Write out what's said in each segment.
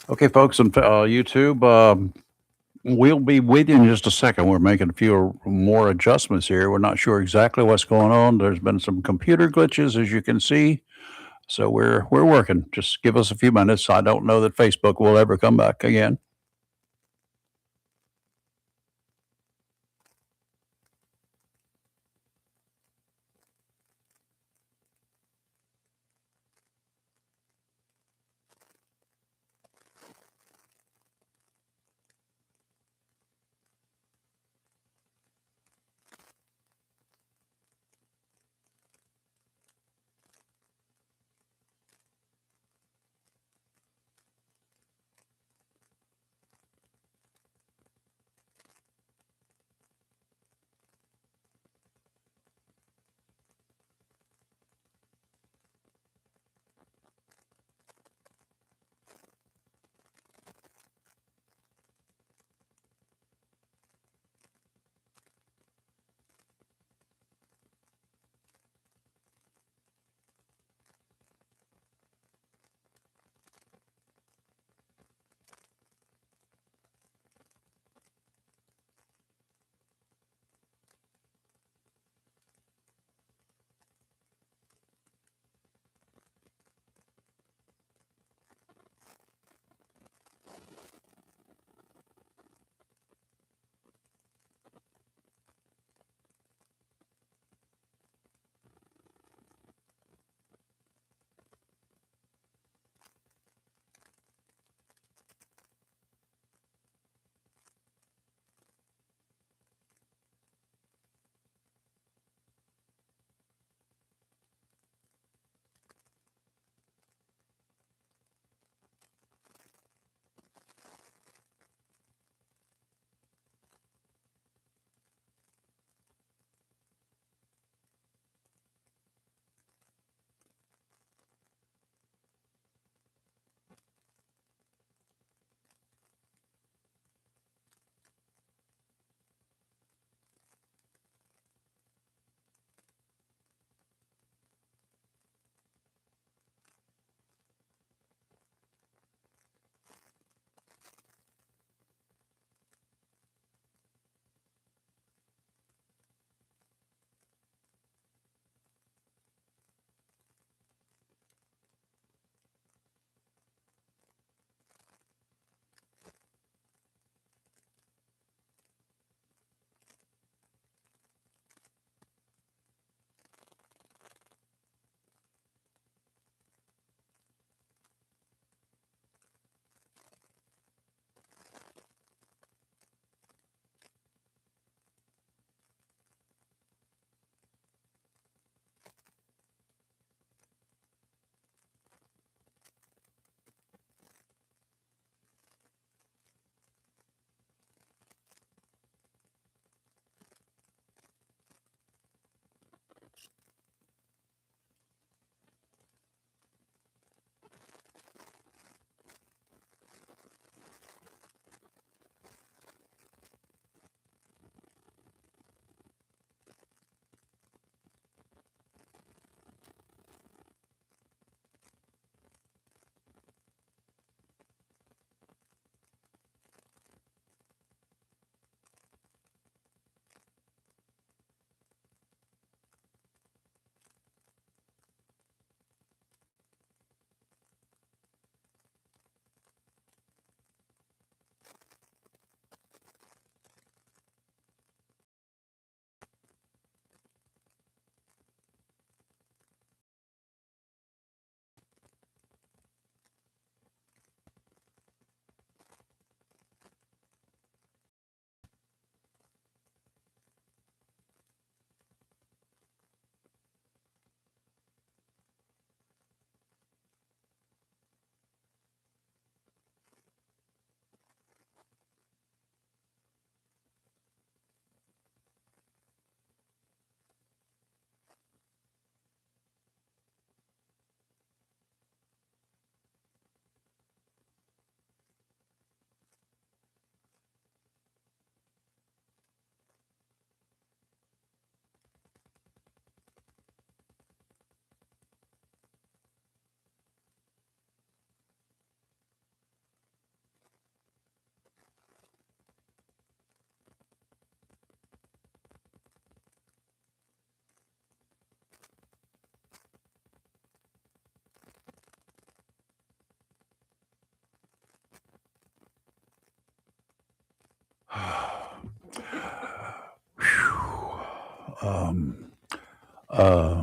Okay, folks on YouTube, we'll be with you in just a second. We're making a few more adjustments here. We're not sure exactly what's going on. There's been some computer glitches, as you can see. So we're working. Just give us a few minutes. I don't know that Facebook will ever come back again.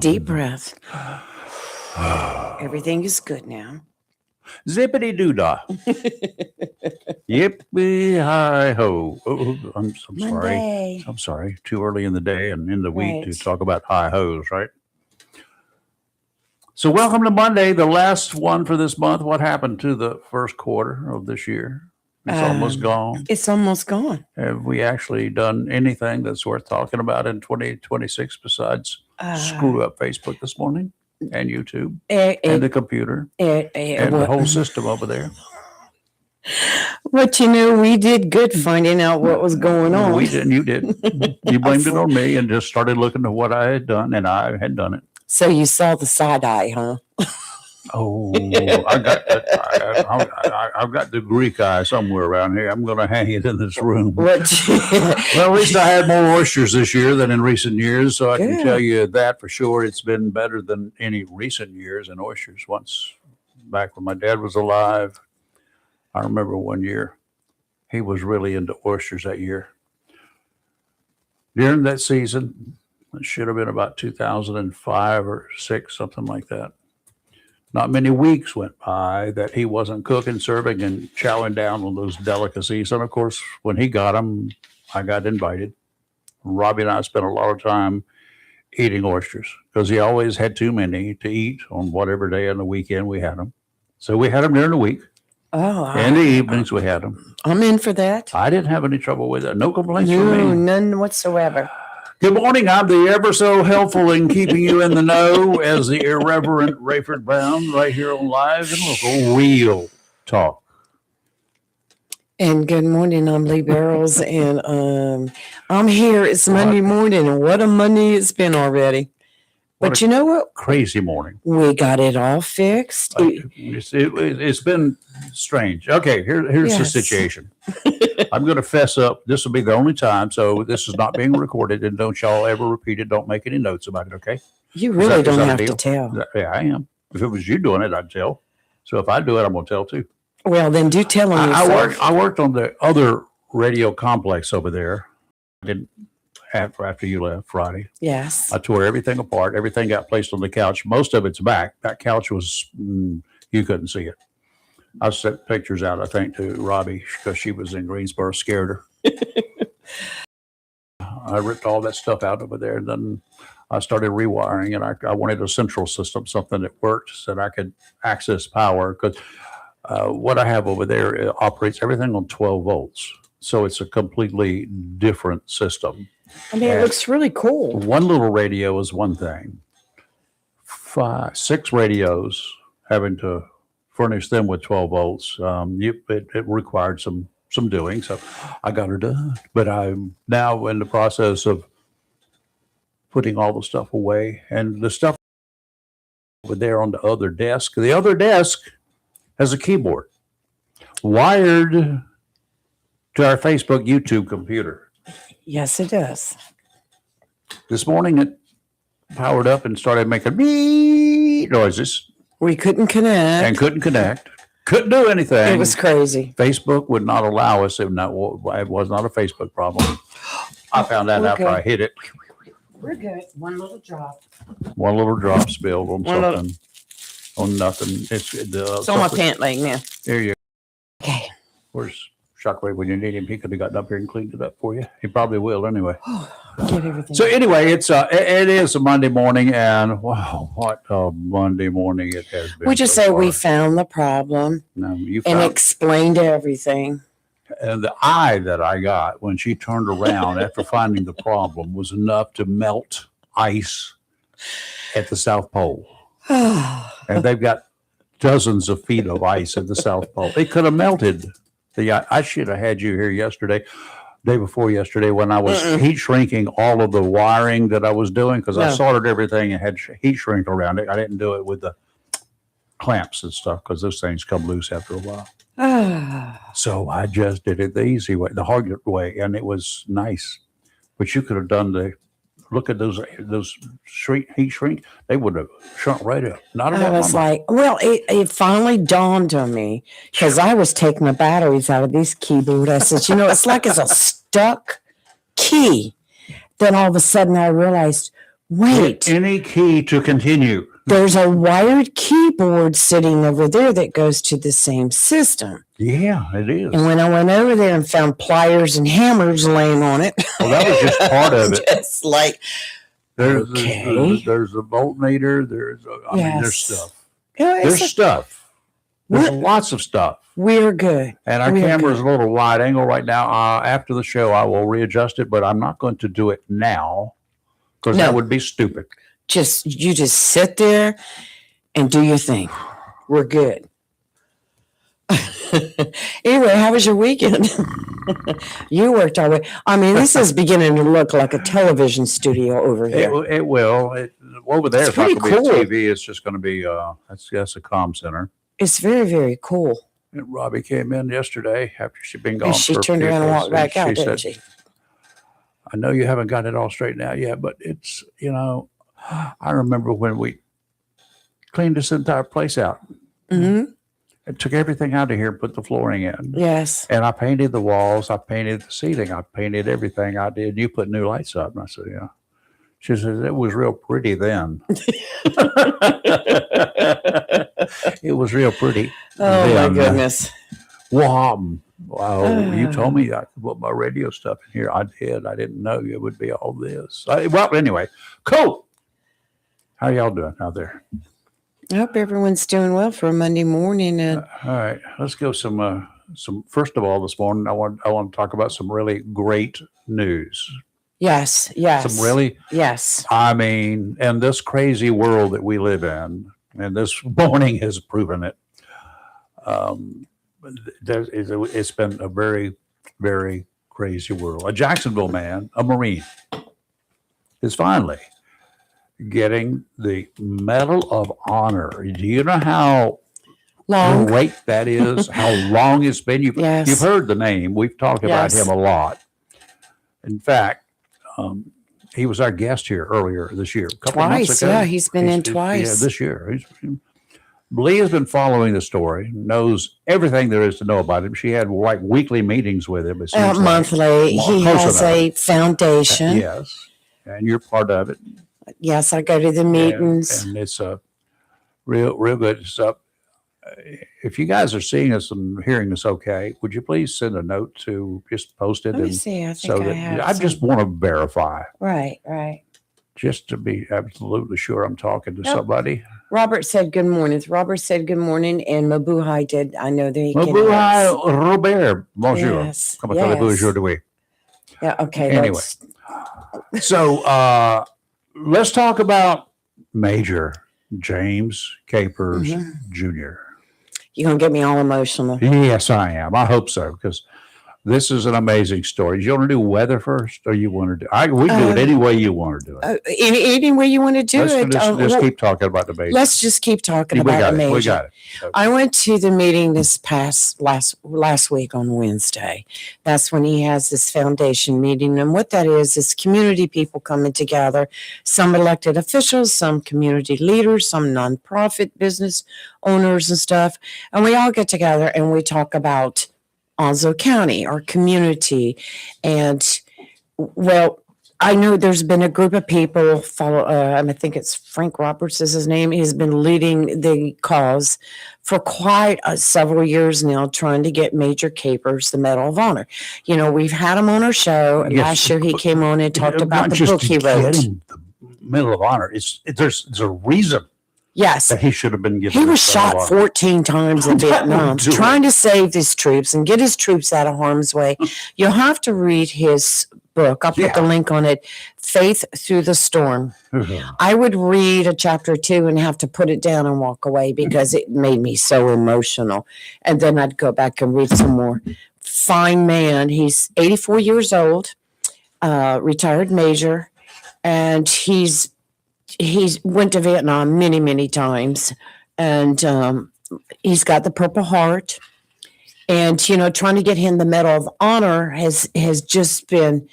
Deep breath. Everything is good now. Zippity doo dah. Yippee hi ho. Oh, I'm sorry. Monday. I'm sorry. Too early in the day and in the week to Right. talk about hi hos, right? So, welcome to Monday, the last one for this month. What happened to the first quarter of this year? It's almost gone. It's almost gone. Have we actually done anything that's worth talking about in 2026 besides screw up Facebook this morning and YouTube and the computer and the whole system over there? But we did good finding out what was going on. We didn't. You did. You blamed it on me and just started looking at what I had done, and I had done it. So you saw the side eye, huh? Oh, I've got the Greek eye somewhere around here. I'm going to hang it in this room. Well, at least I had more oysters this year than in recent years, so I can tell you that for sure. It's been better than any recent years in oysters. Once back when my dad was alive, I remember one year he was really into oysters that year. During that season, it should have been about 2005 or 6, something like that. Not many weeks went by that he wasn't cooking, serving, and chowing down on those delicacies. And of course, when he got them, I got invited. Robbie and I spent a lot of time eating oysters because he always had too many to eat on whatever day on the weekend we had them. So we had them during the week. Oh, and the evenings we had them. I'm in for that. I didn't have any trouble with it. No complaints from me. None whatsoever. Good morning. I'm the ever so helpful in keeping you in the know as the irreverent Rayford Brown right here on Live and Local Real Talk. And good morning. I'm Lee Barrels, and I'm here. It's Monday morning, and what a Monday it's been already. But you know what? Crazy morning. We got it all fixed. It's been strange. Okay, here's the situation. I'm going to fess up. This will be the only time, so this is not being recorded, and don't y'all ever repeat it. Don't make any notes about it, okay? You really don't have to tell. Yeah, I am. If it was you doing it, I'd tell. So if I do it, I'm going to tell too. Well, then do tell on yourself. I worked on the other radio complex over there. I didn't. After you left Friday. Yes. I tore everything apart. Everything got placed on the couch. Most of it's back. That couch was, you couldn't see it. I sent pictures out, I think, to Robbie because she was in Greensboro, scared her. I ripped all that stuff out over there. And then I started rewiring, and I wanted a central system, something that worked so that I could access power. Because what I have over there operates everything on 12 volts. So it's a completely different system. I mean, it looks really cool. One little radio is one thing. 6 radios, having to furnish them with 12 volts, it required some doing. So I got her done. But I'm now in the process of putting all the stuff away. And the stuff over there on the other desk. The other desk has a keyboard wired to our Facebook, YouTube computer. Yes, it does. This morning it powered up and started making beep noises. We couldn't connect. Couldn't do anything. It was crazy. Facebook would not allow us. It was not a Facebook problem. I found that after I hit it. We're good. One little drop. One little drop spilled on something. On nothing. It's on my pant leg now. There you go. Okay. Where's Shockwave when you need him? He could have gotten up here and cleaned it up for you. He probably will anyway. Get everything. So anyway, it is a Monday morning, and wow, what a Monday morning it has been. We just say we found the problem and explained everything. And the eye that I got when she turned around after finding the problem was enough to melt ice at the South Pole. And they've got dozens of feet of ice at the South Pole. It could have melted. I should have had you here day before yesterday, when I was heat shrinking all of the wiring that I was doing, because I soldered everything and had heat shrink around it. I didn't do it with the clamps and stuff because those things come loose after a while. So I just did it the easy way, the hard way, and it was nice. But you could have done look at those heat shrink. They would have shrunk right up. I was like, well, it finally dawned on me because I was taking the batteries out of this keyboard. I said, it's like it's a stuck key Then all of a sudden I realized, wait, Any key to continue. there's a wired keyboard sitting over there that goes to the same system. Yeah, it is. And when I went over there and found pliers and hammers laying on it, Well, that was just part of it. just like, There's okay. there's a voltmeter. I mean, there's Yes. stuff. oh, There's stuff. There's What? lots of stuff. we're good. And our We're camera is a good. little wide angle right now. After the show, I will readjust it, but I'm not going to do it now because No. that would be stupid. You just sit there and do your thing. We're good. Anyway, how was your weekend? You worked all day. I mean, this is beginning to look like a television studio over here. It will. Over there, It's it's not pretty going to be cool. a TV. It's just going to be, that's a comm center. It's very, very cool. And Robbie came in yesterday after she'd been gone. And she for a turned few around and days, walked back out, she didn't said, she? I know you haven't got it all straightened out yet, but it's, I remember when we cleaned this entire place out. Hmm. It took everything out of here and put the flooring in. Yes. And I painted the walls. I painted the ceiling. I painted everything I did. You put new lights up. And I said, yeah. She says, it was real pretty then. It was real pretty. Oh, my then. goodness. Wow. You told me I could put my radio stuff in here. I did. I didn't know it would be all this. Well, anyway, cool. How y'all doing out there? I hope everyone's doing well for a Monday morning. And All right, let's go some. First of all, this morning I want to talk about some really great news. yes. Some really, Yes. I mean, in this crazy world that we live in, and this morning has proven it. It's been a very, very crazy world. A Jacksonville man, a Marine, is finally getting the Medal of Honor. Do you know how Long. great that is? How long it's been? You've Yes. heard the name. We've talked about Yes. him a lot. In fact, he was our guest here earlier this year. A couple months Twice. ago. Yeah. He's been in twice. Yeah, this year. Lee has been following the story, knows everything there is to know about him. She had like weekly meetings with him. It seems like. Monthly. He Close has enough. a foundation. Yes. And you're part of it. Yes. I go to the meetings. And it's a real good stuff. If you guys are seeing us and hearing us okay, would you please send a note to just post it? Let me And see. I think so I that have. I just want to verify, Right. Right. just to be absolutely sure I'm talking to Yep. somebody. Robert said good morning. Robert said good morning, and Mabuhay did. I know that he can. Bonjour, Robert. Bonjour. Yes. Comment allez-vous aujourd'hui? Yeah. Okay. Anyway. So let's talk about Major James Capers Jr. You're gonna get me all emotional. Yes, I am. I hope so, because this is an amazing story. Do you want to do weather first, or you want to do? We do it any way you want to do it. Any way you want to do it. Let's keep talking about the Major. Let's just keep talking we about got the it. major. We got it. Okay. I went to the meeting this past last week on Wednesday. That's when he has this foundation meeting. And what that is community people coming together, some elected officials, some community leaders, some nonprofit business owners and stuff. And we all get together and we talk about Onslow County, our community. And well, I know there's been a group of people I think it's Frank Roberts is his name. He's been leading the cause for quite several years now, trying to get Major Capers the Medal of Honor. You know, we've had him on our show. And Yes, last year he came on and talked about Not the just book to he get wrote. him the Medal of Honor. There's a reason Yes. that he should have been given. He the was Medal shot of Honor. 14 times in That will Vietnam, do it. trying to save his troops and get his troops out of harm's way. You'll have to read his book. I'll put the link on it, Faith Through the Storm. I would read a chapter or two and have to put it down and walk away because it made me so emotional. And then I'd go back and read some more. Fine man. He's 84 years old, retired major, and he's went to Vietnam many, many times, and he's got the Purple Heart. And, you know, trying to get him the Medal of Honor has just been,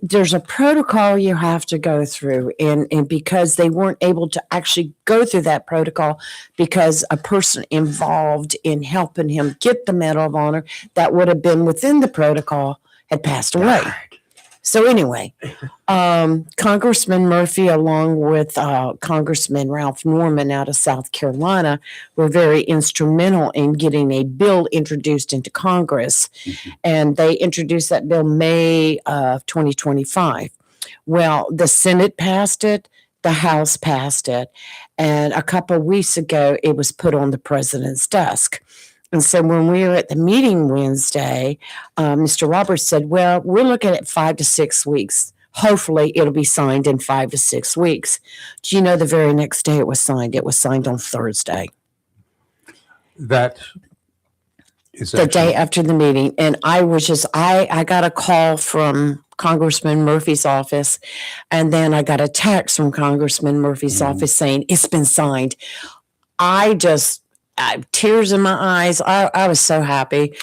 there's a protocol you have to go through. And because they weren't able to actually go through that protocol because a person involved in helping him get the Medal of Honor that would have been within the protocol had passed away. So anyway, Congressman Murphy, along with Congressman Ralph Norman out of South Carolina, were very instrumental in getting a bill introduced into Congress. And they introduced that bill May of 2025. Well, the Senate passed it, the House passed it, and a couple of weeks ago, it was put on the president's desk. And so when we were at the meeting Wednesday, Mr. Roberts said, well, we're looking at 5 to 6 weeks. Hopefully, it'll be signed in 5 to 6 weeks. Do you know the very next day it was signed? It was signed on Thursday. That is the day after the meeting. And I was just, I got a call from Congressman Murphy's office, and then I got a text from Congressman Murphy's office saying it's been signed. I tears in my eyes. I was so happy.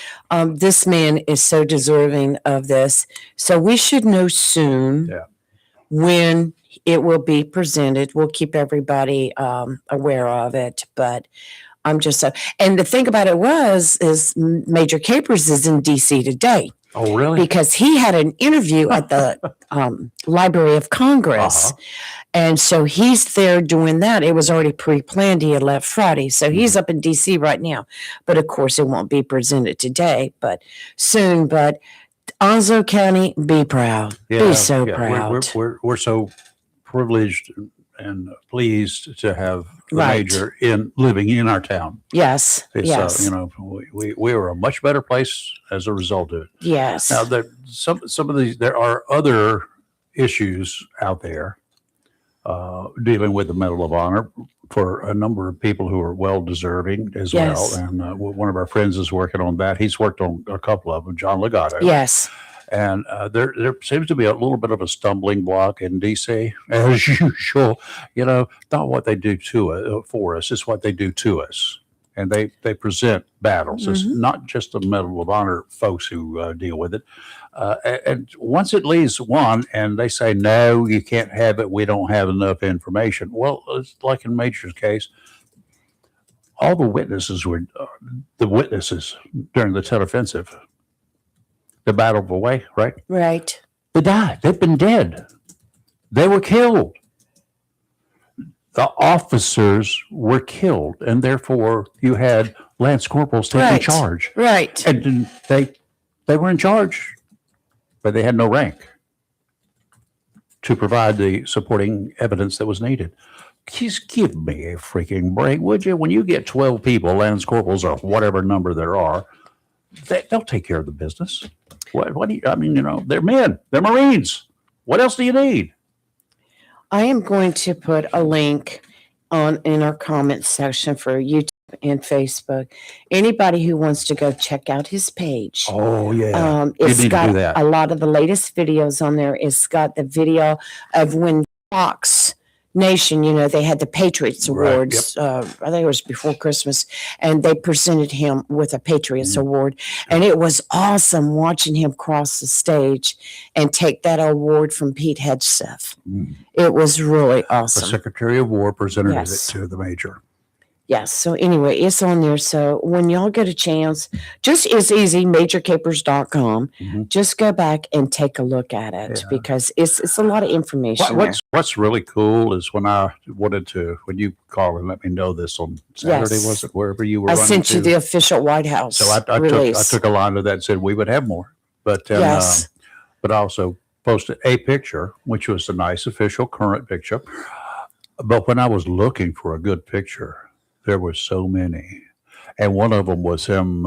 This man is so deserving of this. So we should know soon when it will be presented. We'll keep everybody aware of it. But I'm just so, and the thing about it is Major Capers is in D.C. today. Oh, really? Because he had an interview at the Library of Congress. And so he's there doing that. It was already pre-planned. He had left Friday. So he's up in D.C. right now. But of course, it won't be presented today, but soon. But Onslow County, be proud. Be so proud. We're so privileged and pleased to have the major living in our town. Yes. Yes. We were a much better place as a result of it. Yes. Now, some of these, there are other issues out there dealing with the Medal of Honor for a number of people who are well deserving as well. And one of our friends is working on that. He's worked on a couple of them, John Legato. Yes. And there seems to be a little bit of a stumbling block in D.C. as usual. Not what they do for us, it's what they do to us. And they present battles. It's not just the Medal of Honor folks who deal with it. And once it leaves one and they say, no, you can't have it, we don't have enough information. Well, it's like in Major's case, all the witnesses were the witnesses during the Tet Offensive. The Battle of the Way, right? Right. They died. They've been dead. They were killed. The officers were killed, and therefore you had Lance Corporals taking charge. Right. And they were in charge, but they had no rank to provide the supporting evidence that was needed. Just give me a freaking break, would you? When you get 12 people, Lance Corporals or whatever number there are, they'll take care of the business. What do you, they're men, they're Marines. What else do you need? I am going to put a link in our comments section for YouTube and Facebook. Anybody who wants to go check out his page. Oh, yeah. It's got a lot of the latest videos on there. It's got the video of when Fox Nation, they had the Patriots Awards. I think it was before Christmas, and they presented him with a Patriots Award. And it was awesome watching him cross the stage and take that award from Pete Hegseth. It was really awesome. The Secretary of War presented it to the Major. Yes. So anyway, it's on there. So when y'all get a chance, it's easy, majorcapers.com. Just go back and take a look at it because it's a lot of information. What's really cool is when you call and let me know this on Saturday, was it, wherever you were? I sent you the official White House So I took a line of that and said we would have more. But but I also posted a picture, which was a nice official current picture. But when I was looking for a good picture, there were so many. And one of them was him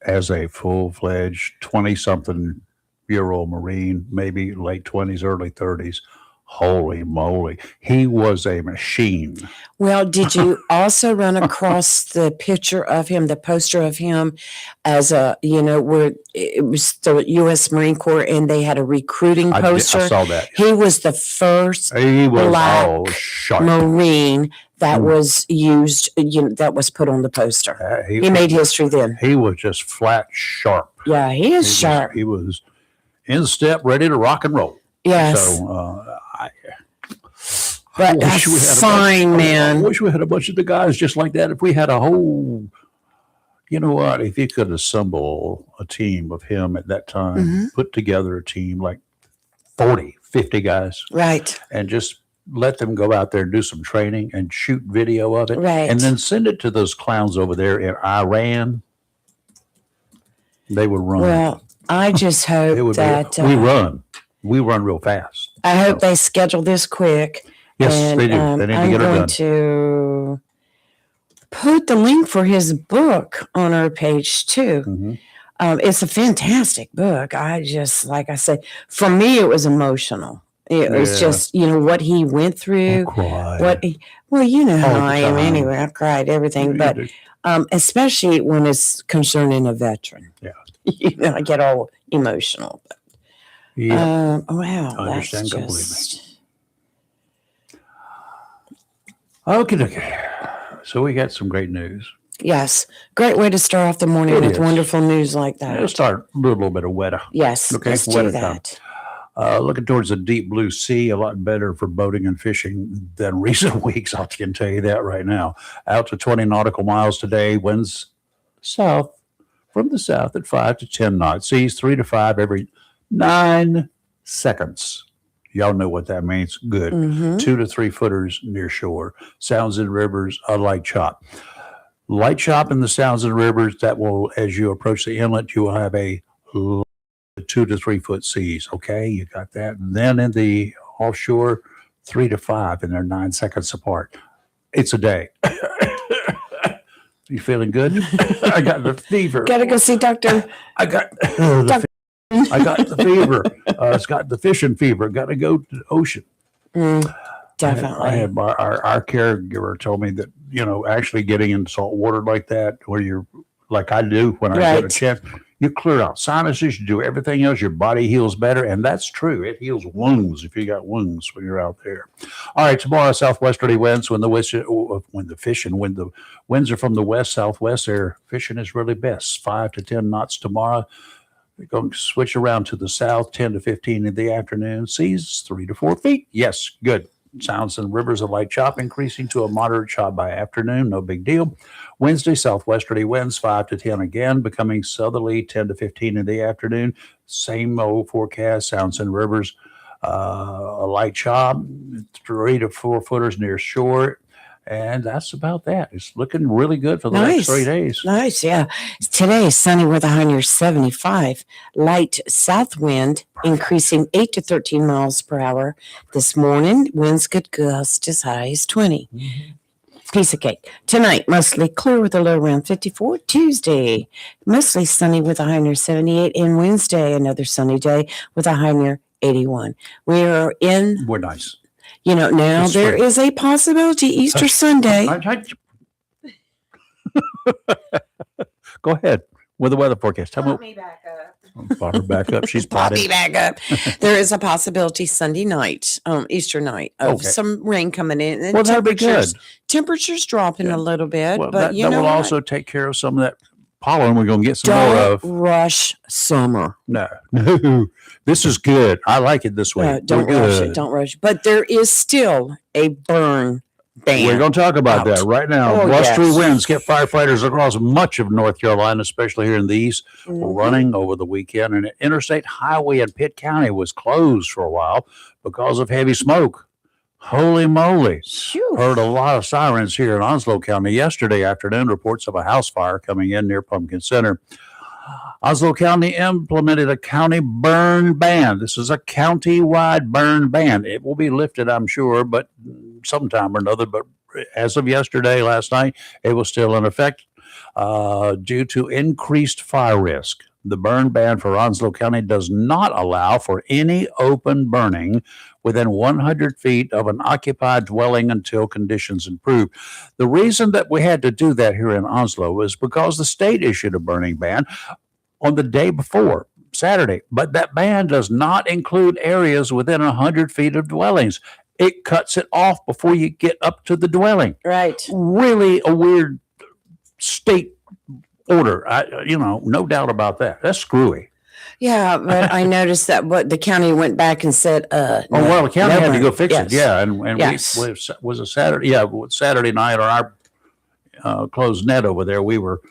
as a full-fledged 20-something-year-old Marine, maybe late 20s, early 30s. Holy moly. He was a machine. Well, did you also run across the picture of him, the poster of him as where it was the U.S. Marine Corps and they had a recruiting poster? I saw that. He was the first black Marine that was used, that was put on the poster. He made history then. He was just flat sharp. Yeah, he is sharp. He was in step, ready to rock and roll. Yes. So, but that's fine, man. I wish we had a bunch of the guys just like that. If we had a whole, if you could assemble a team of him at that time, put together a team like 40, 50 guys, Right. and just let them go out there and do some training and shoot video of it, Right. and then send it to those clowns over there in Iran. They would run. Well, I just hope that we run real fast. I hope they schedule this quick. Yes, and, they do. They need to I'm get it going done. to put the link for his book on our page too. Mm-hmm. It's a fantastic book. I just, like I said, for me, it was emotional. It was just, what he went through. Well, you know how I am anyway. I cried everything, but especially when it's concerning a veteran. Yeah. I get all emotional. But, yeah. Wow. I understand completely. Okay. So we got some great news. Yes. Great way to start off the morning with wonderful news like that. Let's start a little bit of weather. Yes. Okay. Let's do that. Looking towards the deep blue sea, a lot better for boating and fishing than recent weeks. I can tell you that right now. Out to 20 nautical miles today. Winds from the south at 5 to 10 knots. Seas 3 to 5 every 9 seconds. Y'all know what that means. Good. 2 to 3 footers near shore. Sounds and rivers, a light chop. Light chop in the sounds and rivers, that will, as you approach the inlet, you will have a 2 to 3 foot seas. Okay, you got that. And then in the offshore, 3 to 5, and they're 9 seconds apart. It's a day. You feeling good? I got the fever. Gotta go see doctor. I got the fever. It's got the fishing fever. Got to go to the ocean. Definitely. I had our caregiver told me that, actually getting in salt water like that, where you're like I do when I get a chance, you clear out sinuses, you do everything else, your body heals better. And that's true. It heals wounds if you got wounds when you're out there. All right, tomorrow, southwesterly winds when the winds are from the west, southwest, there fishing is really best. 5 to 10 knots tomorrow. We're going to switch around to the south, 10 to 15 in the afternoon. Seas 3 to 4 feet. Yes, good. Sounds and rivers, a light chop, increasing to a moderate chop by afternoon. No big deal. Wednesday, southwesterly winds 5 to 10 again, becoming southerly 10 to 15 in the afternoon. Same old forecast. Sounds and rivers, a light chop, 3 to 4 footers near shore. And that's about that. It's looking really good for the next 3 days. Nice, yeah. Today is sunny with a high near 75. Light south wind increasing 8 to 13 miles per hour. This morning, winds could gust as high as 20. Piece of cake. Tonight, mostly clear with a low around 54. Tuesday, mostly sunny with a high near 78. And Wednesday, another sunny day with a high near 81. We're nice. Now there is a possibility Easter Sunday. Go ahead with the weather forecast. Pop me back up. Pop her back up. She's Pop me back up. There is a possibility Sunday night, Easter night, of some rain coming in. And that'll be good. Temperatures dropping a little bit, well, but that will also take care of some of that pollen we're going to get some more of. Rush summer. No. This is good. I like it this way. Don't rush it. Don't rush. But there is still a burn ban. We're going to talk about that right now. Blustery winds kept firefighters across much of North Carolina, especially here in the east, running over the weekend. And an interstate highway in Pitt County was closed for a while because of heavy smoke. Holy moly. Heard a lot of sirens here in Onslow County yesterday afternoon. Reports of a house fire coming in near Pumpkin Center. Onslow County implemented a county burn ban. This is a county-wide burn ban. It will be lifted, I'm sure, but sometime or another. But as of yesterday, last night, it was still in effect due to increased fire risk. The burn ban for Onslow County does not allow for any open burning within 100 feet of an occupied dwelling until conditions improve. The reason that we had to do that here in Onslow is because the state issued a burning ban on the day before, Saturday. But that ban does not include areas within 100 feet of dwellings. It cuts it off before you get up to the dwelling. Right. Really a weird state order. No doubt about that. That's screwy. Yeah, but I noticed that the county went back and said, the county had to go fix it. Yeah, and was a Saturday. Yeah, Saturday night on our closed net over there, we were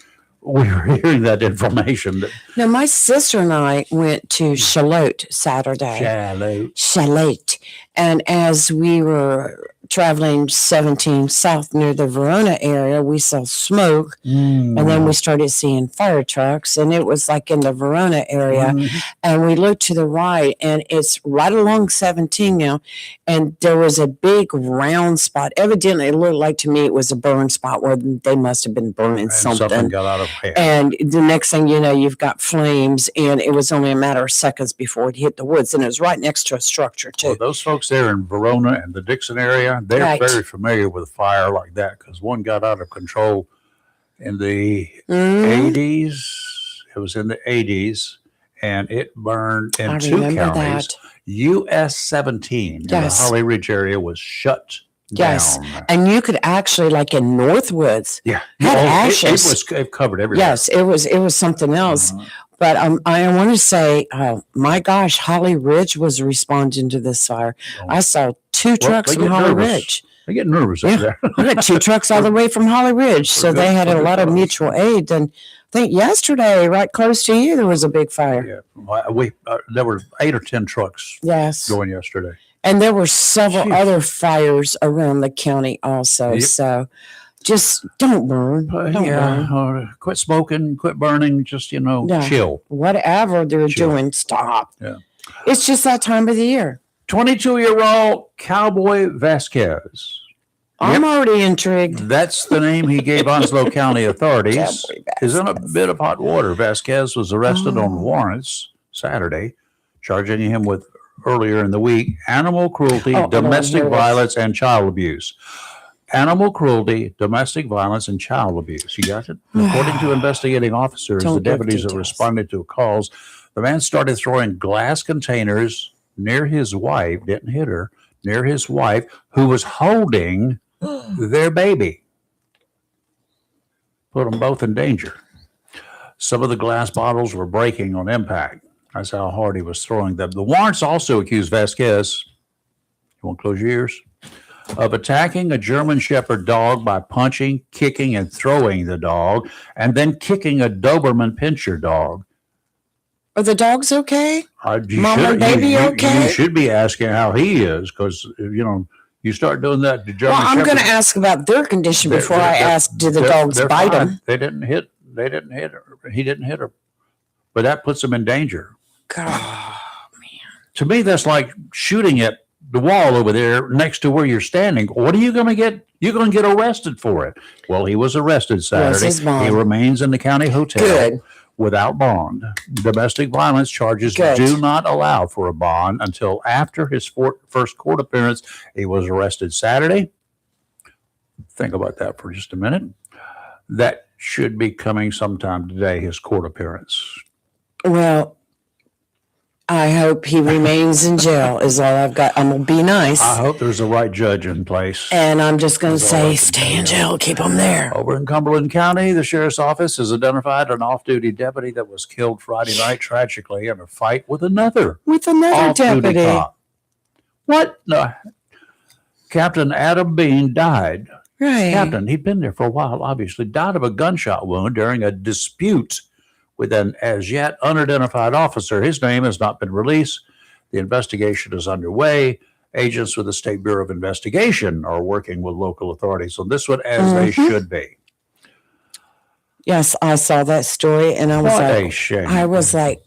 we were hearing that information. That Now, my sister and I went to Charlotte Saturday. Charlotte. And as we were traveling 17 south near the Verona area, we saw smoke. And then we started seeing fire trucks, and it was like in the Verona area. And we looked to the right, and it's right along 17 now. And there was a big round spot. Evidently, it looked like to me it was a burn spot where they must have been burning and something. got out of hand. And the next thing you know, you've got flames, and it was only a matter of seconds before it hit the woods. And it was right next to a structure, too. Well, those folks there in Verona and the Dixon area, they're Right. very familiar with fire like that because one got out of control in the Mhm. 80s. It was in the 80s, and it burned in I two remember counties. that. US 17 in the Yes. Holly Ridge area was shut Yes. down. And you could actually, like in Northwoods, Yeah. had It ashes. it covered everywhere. Yes, it was something else. But I want to say, my gosh, Holly Ridge was responding to this fire. Oh. I saw two trucks they from get Holly nervous. Ridge. They get nervous Yeah. up there. I got two trucks all the way from Holly Ridge. So We're they good- had we're a good lot of fellas. mutual aid. And I think yesterday, right close to you, there was a big fire. Yeah. There were 8 or 10 trucks Yes. going yesterday. And there were several Phew. other fires around the county also. Yep. So just don't burn. Don't burn. Quit smoking, quit burning, just, Yeah. chill. Whatever they're Chill. doing, stop. Yeah. It's just that time of the year. 22-year-old Cowboy Vasquez. I'm already intrigued. That's the name he gave Onslow County authorities. Cowboy Is in a Vasquez. bit of hot water. Vasquez was arrested on Oh. warrants Saturday, charging him with earlier in the week animal cruelty, Oh, domestic here it is. violence, and child abuse. Animal cruelty, domestic violence, and child abuse. You got it? According to investigating officers, Don't the give deputies that details. responded to calls, the man started throwing glass containers near his wife, didn't hit her, near his wife, who was holding their baby. Put them both in danger. Some of the glass bottles were breaking on impact. That's how hard he was throwing them. The warrants also accused Vasquez, you want to close your ears, of attacking a German Shepherd dog by punching, kicking, and throwing the dog, and then kicking a Doberman Pinscher dog. Are the dogs okay? You Mama should- and baby you okay? should be asking how he is, because you start doing that to German Well, I'm going to Shepherd- ask about their condition They're- before they're- I ask, did the they're- dogs they're bite fine. them? They didn't hit her. He didn't hit her, but that puts him in danger. God. To me, that's like shooting at the wall over there next to where you're standing. What are you going to get? You're going to get arrested for it. Well, he was arrested Saturday. his bond? He remains in the county hotel Good. without bond. Domestic violence charges Good. do not allow for a bond until after his first court appearance. He was arrested Saturday. Think about that for just a minute. That should be coming sometime today, his court appearance. Well, I hope he remains in jail is all I've got. I'm going to be nice. I hope there's the right judge in place. And I'm just going to That's all I say, can stay tell in you. jail. Keep them there. Over in Cumberland County, the sheriff's office has identified an off-duty deputy that was killed Friday night tragically in a fight with another With another off-duty deputy. cop. What? No. Captain Adam Bean died. Right. Captain, he'd been there for a while, obviously, died of a gunshot wound during a dispute with an as yet unidentified officer. His name has not been released. The investigation is underway. Agents with the State Bureau of Investigation are working with local authorities on this one, as they Mhm. should be. Yes, I saw that story and I was What a like, shame.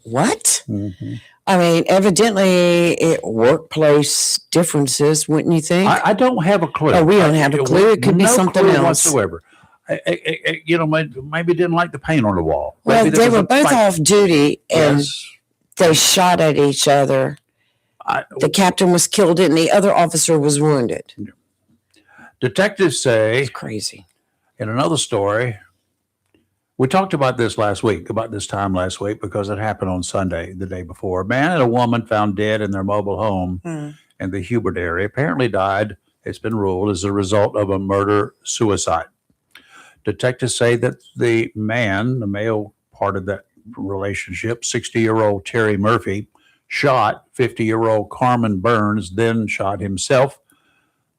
What? Mhm. I mean, evidently workplace differences, wouldn't you think? I don't have a clue. Oh, we don't have a clue. It could be No something clue else. whatsoever. Maybe didn't like the paint on the wall. Well, Maybe there they was were a both fight. off duty and Yes. they shot at each other. The captain was killed and the other officer was wounded. Detectives say It's crazy. in another story, we talked about this time last week, because it happened on Sunday, the day before. A man and a woman found dead in their mobile home in the Hubert area apparently died, it's been ruled, as a result of a murder-suicide. Detectives say that the male part of that relationship, 60-year-old Terry Murphy, shot 50-year-old Carmen Burns, then shot himself.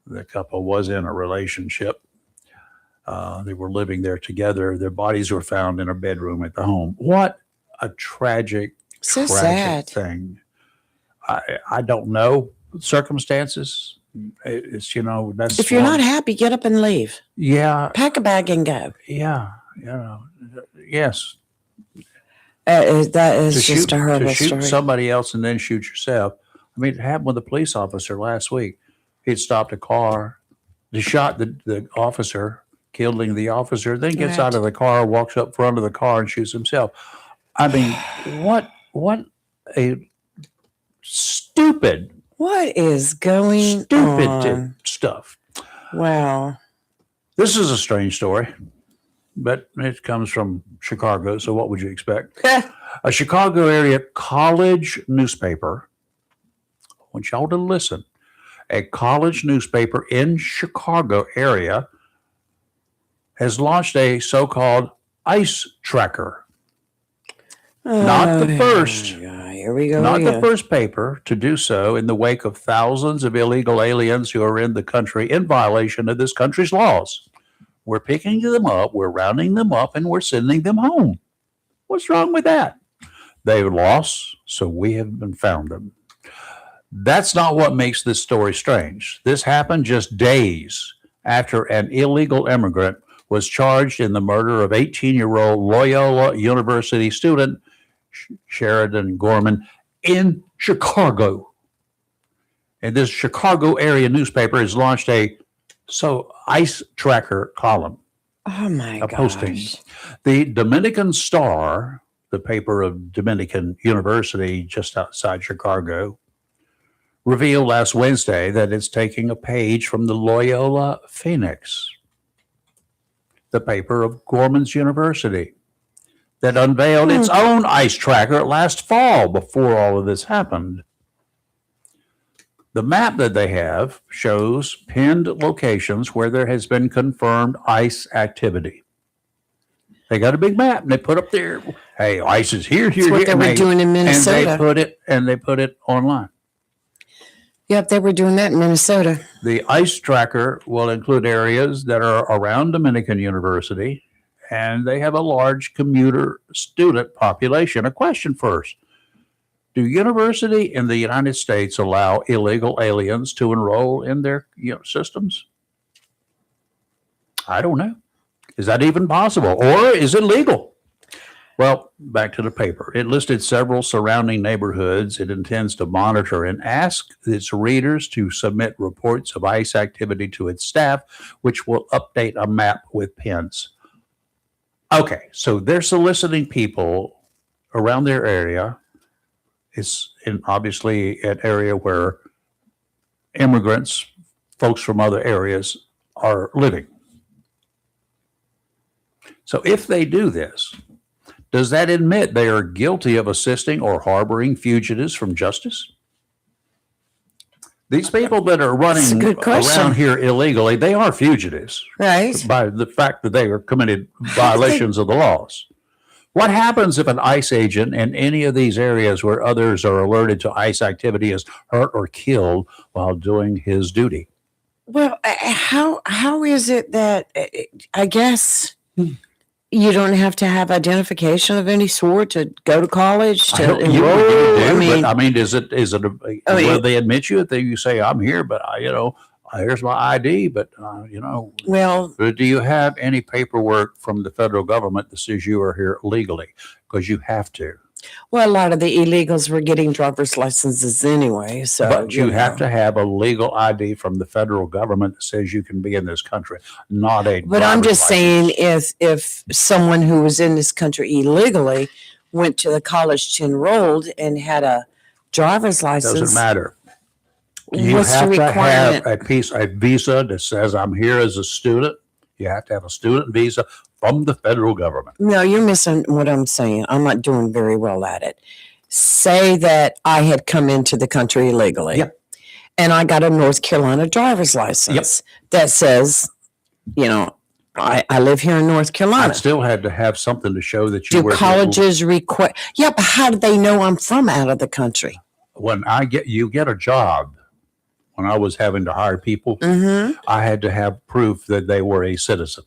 The couple was in a relationship. They were living there together. Their bodies were found in a bedroom at the home. What a tragic, So tragic sad. thing. I don't know circumstances. It's, that's If you're one. not happy, get up and leave. Yeah, Pack a bag and go. yeah, yes. That is To just shoot, a horrible to shoot story. somebody else and then shoot yourself. I mean, it happened with a police officer last week. He'd stopped a car. He shot the officer, killing the officer, then gets out of the car, walks up front of the car and shoots himself. I mean, what a stupid What is going on? stuff. Wow. This is a strange story, but it comes from Chicago. So what would you expect? A Chicago area college newspaper. I want y'all to listen. A college newspaper in Chicago area has launched a so-called ICE tracker. Not the first. Here we go. Not the first paper to do so in the wake of thousands of illegal aliens who are in the country in violation of this country's laws. We're picking them up, we're rounding them up, and we're sending them home. What's wrong with that? They've lost, so we haven't found them. That's not what makes this story strange. This happened just days after an illegal immigrant was charged in the murder of 18-year-old Loyola University student Sheridan Gorman in Chicago. And this Chicago area newspaper has launched a ICE tracker column. Oh my gosh. Posting. The Dominican Star, the paper of Dominican University just outside Chicago, revealed last Wednesday that it's taking a page from the Loyola Phoenix, the paper of Gorman's University, that unveiled its own ICE tracker last fall before all of this happened. The map that they have shows pinned locations where there has been confirmed ICE activity. They got a big map and they put up there, hey, ICE is here, That's what they were doing in Minnesota. And they put it online. Yep, they were doing that in Minnesota. The ICE tracker will include areas that are around Dominican University, and they have a large commuter student population. A question first. Do universities in the United States allow illegal aliens to enroll in their systems? I don't know. Is that even possible? Or is it legal? Well, back to the paper. It listed several surrounding neighborhoods it intends to monitor and ask its readers to submit reports of ICE activity to its staff, which will update a map with pins. Okay, so they're soliciting people around their area. It's obviously an area where immigrants, folks from other areas, are living. So if they do this, does that admit they are guilty of assisting or harboring fugitives from justice? These people that are running around here illegally, they are fugitives. Right. By the fact that they are committed violations of the laws. What happens if an ICE agent in any of these areas where others are alerted to ICE activity is hurt or killed while doing his duty? Well, how is it that, I guess... You don't have to have identification of any sort to go to college to enroll. I mean, is it? Will they admit you if you say I'm here, but here's my ID, but Well, do you have any paperwork from the federal government that says you are here legally? Because you have to. Well, a lot of the illegals were getting driver's licenses anyway. So, but you have to have a legal ID from the federal government that says you can be in this country, not a. But I'm just saying, if someone who was in this country illegally went to the college to enroll and had a driver's license, doesn't matter. You have to have a visa that says I'm here as a student. You have to have a student visa from the federal government. No, you're missing what I'm saying. I'm not doing very well at it. Say that I had come into the country illegally. Yep. And I got a North Carolina driver's license that says, I live here in North Carolina. I still had to have something to show that you were. Do colleges require? Yeah, but how do they know I'm from out of the country? When you get a job, when I was having to hire people, I had to have proof that they were a citizen.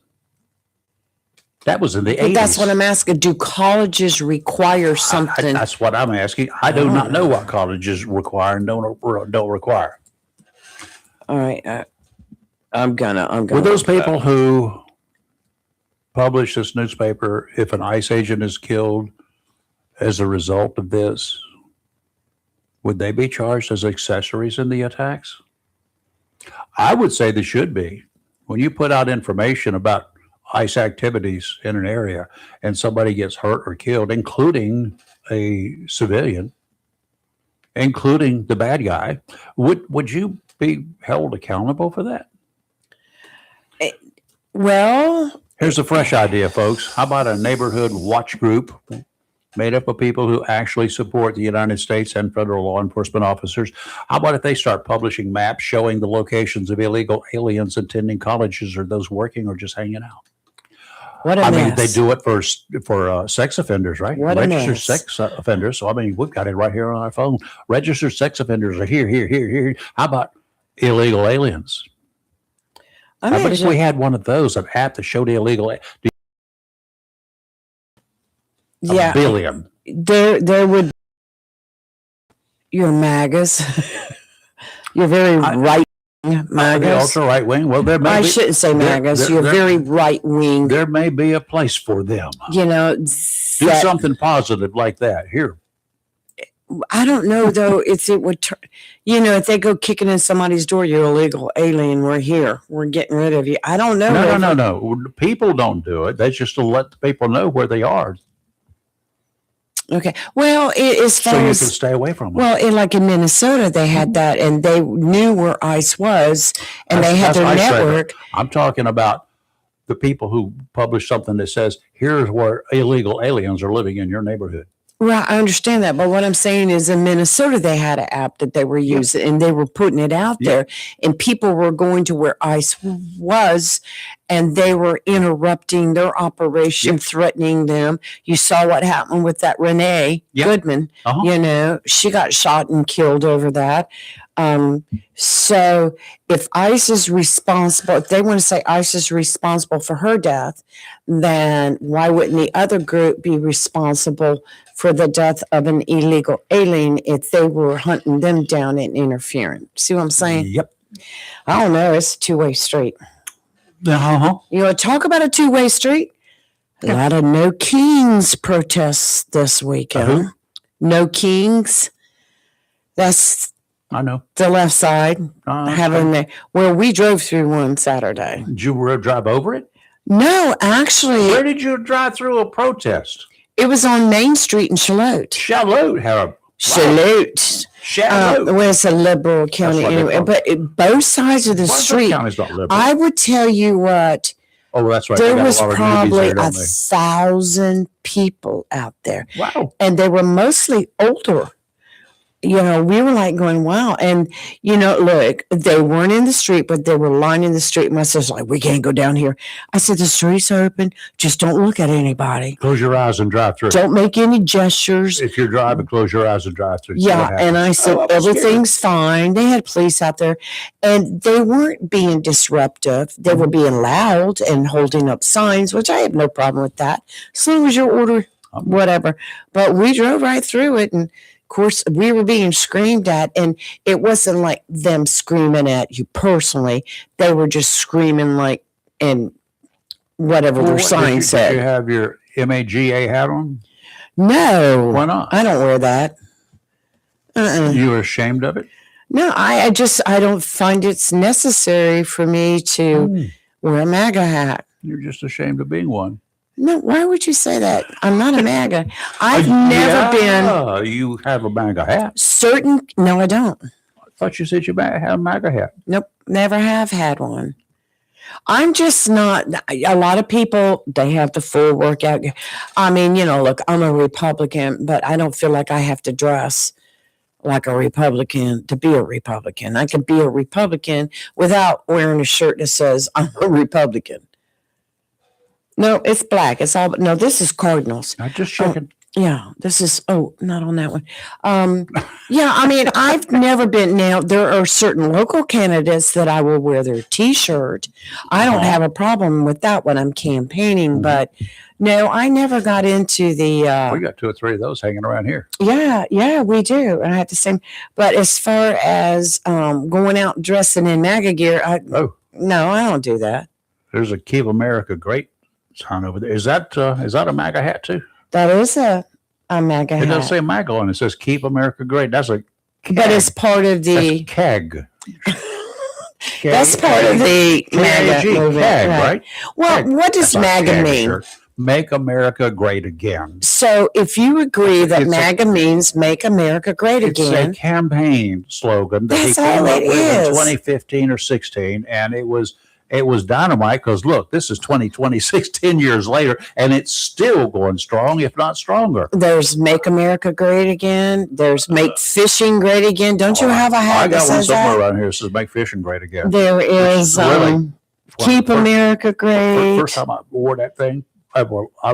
That was in the But 80s. that's what I'm asking. Do colleges require something? That's what I'm asking. I do not know what colleges require and don't require. All right. I'm gonna. Were those people who publish this newspaper, if an ICE agent is killed as a result of this, would they be charged as accessories in the attacks? I would say they should be. When you put out information about ICE activities in an area and somebody gets hurt or killed, including a civilian, including the bad guy, would you be held accountable for that? Well, here's a fresh idea, folks. How about a neighborhood watch group made up of people who actually support the United States and federal law enforcement officers? How about if they start publishing maps showing the locations of illegal aliens attending colleges, or those working or just hanging out? What a mess. They do it for sex offenders, right? What a Registered mess. sex offenders. So, we've got it right here on our phone. Registered sex offenders are here. How about illegal aliens? How about if we had one of those, an app that showed the illegal? Yeah. $1 billion. There would. You're MAGAs. You're very right. MAGAs. Ultra right wing. Well, I shouldn't say MAGAs. You're very right wing. There may be a place for them. Do something positive like that here. I don't know though. If it would, if they go kicking in somebody's door, you're illegal alien. We're here. We're getting rid of you. I don't know. No. People don't do it. They just to let the people know where they are. Okay. Well, as far so you as can stay away from them. Well, in Minnesota, they had that, and they knew where ICE was, and they had their network. I'm talking about the people who publish something that says, "Here's where illegal aliens are living in your neighborhood." Right, I understand that, but what I'm saying is, in Minnesota, they had an app that they were using, and they were putting it out there, and people were going to where ICE was, and they were interrupting their operation, threatening them. You saw what happened with that Renee Goodman. She got shot and killed over that. So if ICE is responsible, if they want to say ICE is responsible for her death, then why wouldn't the other group be responsible for the death of an illegal alien if they were hunting them down and interfering? See what I'm saying? Yep. I don't know. It's a two-way street. Uh-huh. You want to talk about a two-way street? A lot of No Kings protests this weekend. No Kings. That's I know the left side having the where we drove through one Saturday. Did you drive over it? No, actually. Where did you drive through a protest? It was on Main Street in Charlotte. Charlotte. Charlotte. Well, it's a liberal county anyway, but both sides of the street. County's not liberal. I would tell you what. Oh, that's right. There was probably 1,000 people out there. Wow. And they were mostly older. We were like going, wow. And, look, they weren't in the street, but they were lining the street. My sister's like, we can't go down here. I said, the street's open. Just don't look at anybody. Close your eyes and drive through. Don't make any gestures. If you're driving, close your eyes and drive through. Yeah. And I said, everything's fine. They had police out there and they weren't being disruptive. They were being loud and holding up signs, which I have no problem with that. As long as your order, whatever. But we drove right through it. And of course, we were being screamed at, and it wasn't like them screaming at you personally. They were just screaming like, and whatever their sign said. Did you have your MAGA hat on? No. Why not? I don't wear that. You were ashamed of it? No, I don't find it's necessary for me to wear a MAGA hat. You're just ashamed of being one. No, why would you say that? I'm not a MAGA. I've never been. You have a MAGA hat. No, I don't. I thought you said you had a MAGA hat. Nope, never have had one. I'm just not. A lot of people, they have the full workout. Look, I'm a Republican, but I don't feel like I have to dress like a Republican to be a Republican. I can be a Republican without wearing a shirt that says I'm a Republican. No, it's black. It's all. No, this is Cardinals. I'm just checking. Yeah, this is, not on that one. Yeah, I mean, I've never been, now there are certain local candidates that I will wear their t-shirt. I don't have a problem with that when I'm campaigning, but no, I never got into the, We got 2 or 3 of those hanging around here. yeah, we do. And I have to say, but as far as, going out dressing in MAGA gear, no, I don't do that. There's a Keep America Great sign over there. Is that a MAGA hat too? That is a MAGA hat. It doesn't say MAGA on it. It says Keep America Great. That's a CAG. But it's part of the CAG. That's part of the MAGA movement, CAG, right? Well, CAG. what does MAGA mean? Shirt. Make America Great Again. So if you agree that MAGA means Make America Great Again. It's a campaign slogan that he came up with in 2015 or 16, and it was dynamite because look, this is 2026, 10 years later, and it's still going strong, if not stronger. There's Make America Great Again. There's Make Fishing Great Again. Don't you have a hat that says that? I got one somewhere around here that says Make Fishing Great Again. There is Keep America Great. First time I wore that thing,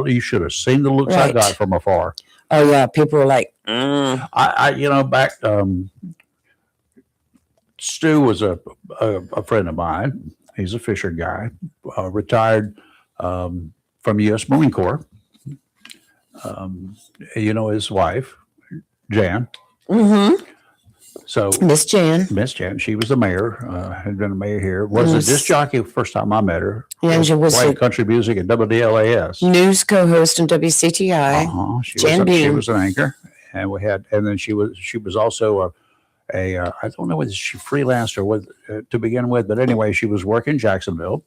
you should have seen the looks I got from afar. Oh yeah, people were like, back. Stu was a friend of mine. He's a fisher guy, retired from U.S. Marine Corps. His wife, Jan. Mm-hmm. So Miss Jan, she was the mayor, had been a mayor here. Was a disc jockey first time I met her. Yeah, she was playing country music at WDLAS. News co-host in WCTI. She was an anchor, and then she was also I don't know whether she freelanced or to begin with, but anyway, she was working in Jacksonville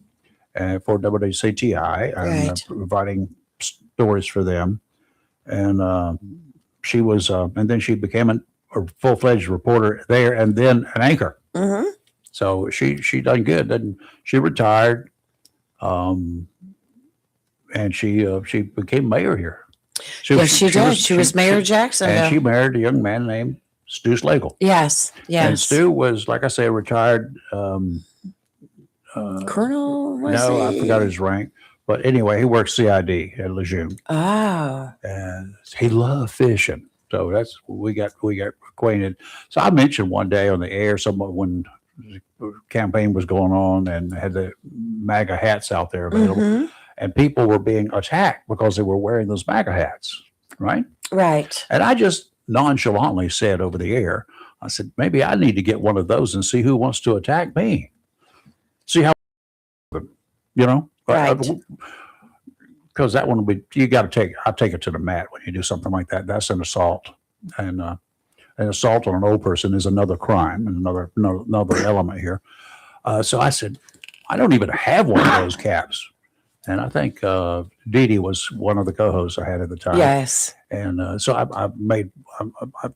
for WCTI and providing stories for them. And she was, and then she became a full-fledged reporter there, and then an anchor. Mm-hmm. So she done good. Then she retired, and she became mayor here. She did. She was mayor of Jacksonville, and she married a young man named Stu Slagle. Yes. And Stu was, like I say, retired. Colonel? I forgot his rank. But anyway, he worked CID at Lejeune. Oh. And he loved fishing. So we got acquainted. So I mentioned one day on the air, when the campaign was going on and had the MAGA hats out there available, and people were being attacked because they were wearing those MAGA hats, right? Right. And I just nonchalantly said over the air, I said, maybe I need to get one of those and see who wants to attack me. See how, right. Because that one will be, I'll take it to the mat when you do something like that. That's an assault. And an assault on an old person is another crime and another element here. So I said, I don't even have one of those caps. And I think Dee Dee was one of the co-hosts I had at the time. Yes. And so I made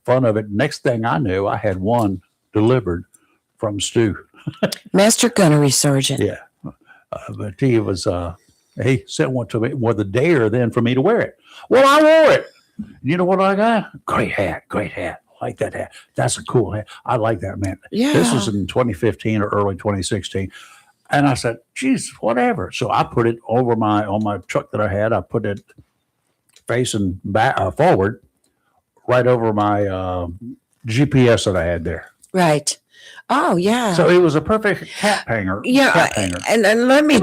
fun of it. Next thing I knew, I had one delivered from Stu. Master Gunnery Sergeant. Yeah. But he was, he sent one to me with a dare then for me to wear it. Well, I wore it. You know what I got? Great hat. I like that hat. That's a cool hat. I like that, man. Yeah. This was in 2015 or early 2016. And I said, geez, whatever. So I put it on my truck that I had. I put it facing back forward, right over my GPS that I had there. Right. Oh yeah. So it was a perfect cap hanger. Yeah. And let me I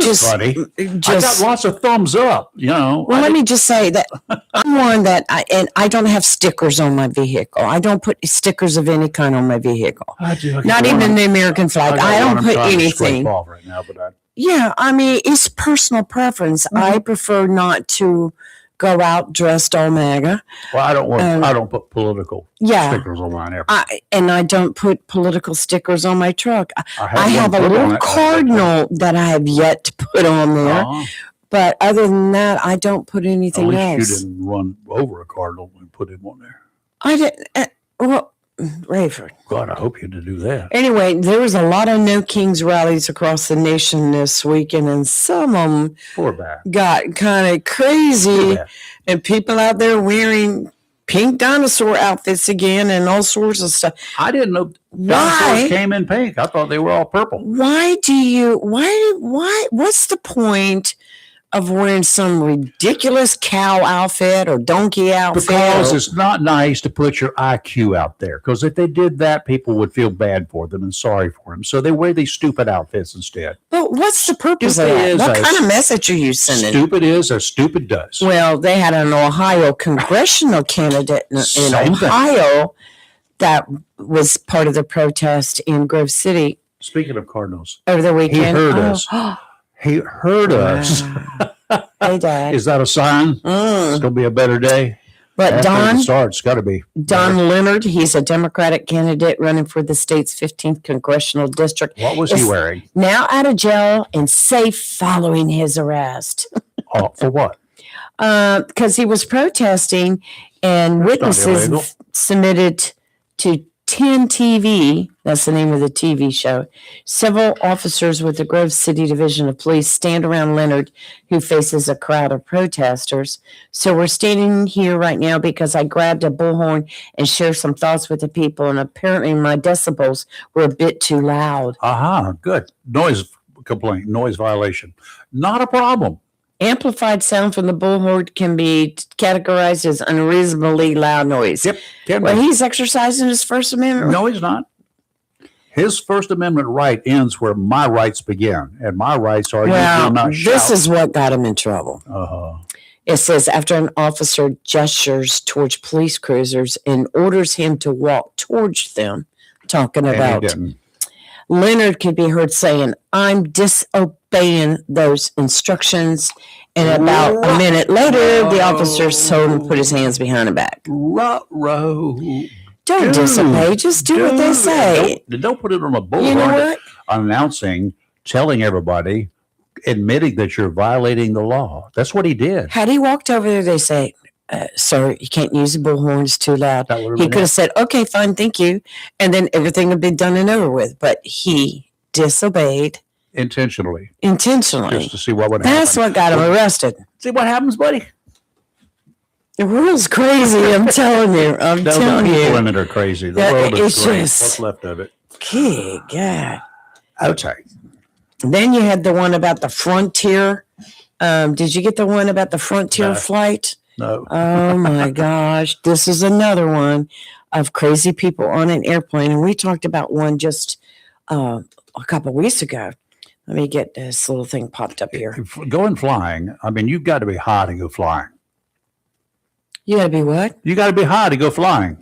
got lots of thumbs up. Well, let me just say that I'm one that I don't have stickers on my vehicle. I don't put stickers of any kind on my vehicle. I do. Not even the American flag. I don't put anything. Right now, but it's personal preference. I prefer not to go out dressed all MAGA. Well, I don't put political stickers on mine ever. I don't put political stickers on my truck. I have a little cardinal that I have yet to put on there. But other than that, I don't put anything else. You didn't run over a cardinal and put him on there. I didn't. Rayford. God, I hope you did do that. Anyway, there was a lot of No Kings rallies across the nation this weekend, and some of them got kind of crazy, and people out there wearing pink dinosaur outfits again and all sorts of stuff. I didn't know dinosaurs came in pink. I thought they were all purple. What's the point of wearing some ridiculous cow outfit or donkey outfit? Because it's not nice to put your IQ out there. Because if they did that, people would feel bad for them and sorry for them. So they wear these stupid outfits instead. But what's the purpose of Stupid that? is What a- kind of message are you sending? Stupid is as stupid does. Well, they had an Ohio congressional candidate in Same thing. Ohio that was part of the protest in Grove City Speaking of Cardinals, over the weekend. heard us. He heard us. Hey, Dad. Is that a sign? It's going to be a better day. But After Don it starts, got to be. Don Leonard, he's a Democratic candidate running for the state's 15th congressional district. What was he wearing? Now out of jail and safe following his arrest. For what? Because he was protesting and That's not witnesses illegal. submitted to 10 TV, that's the name of the TV show. Several officers with the Grove City Division of Police stand around Leonard, who faces a crowd of protesters. So we're standing here right now because I grabbed a bullhorn and shared some thoughts with the people, and apparently my decibels were a bit too loud. Aha, good. Noise complaint, noise violation. Not a problem. Amplified sound from the bullhorn can be categorized as unreasonably loud noise. Yep. Can Well, be. he's exercising his First Amendment. No, he's not. His First Amendment right ends where my rights begin, and my rights are you Well, do not this shout. is what got him in trouble. Uh-huh. It says after an officer gestures towards police cruisers and orders him to walk towards them, talking And he about didn't. Leonard could be heard saying, "I'm disobeying those instructions." And about a minute later, the officer told him to put his hands behind his back. Ruh-roh. Don't Dude, disobey, just do what they Dude, say. Don't put it on a bullhorn. You know what? Announcing, telling everybody, admitting that you're violating the law. That's what he did. Had he walked over there, they say, "Sir, you can't use the bullhorn; it's too loud." That would've He been could it. have said, "Okay, fine, thank you," and then everything would be done and over with. But he disobeyed Intentionally, intentionally. just to see what would That's happen. what got him arrested. See what happens, buddy? The world's crazy. I'm telling you. I'm No, the telling people you. in it are crazy. The Yeah, world is it's great. just- What's left of it? Good God. Okay. Then you had the one about the Frontier. Did you get the one about the Frontier No. flight? No. Oh my gosh. This is another one of crazy people on an airplane. And we talked about one just a couple weeks ago. Let me get this little thing popped up here. Going flying, I mean, you've got to be high to go flying. You gotta be what? You got to be high to go flying.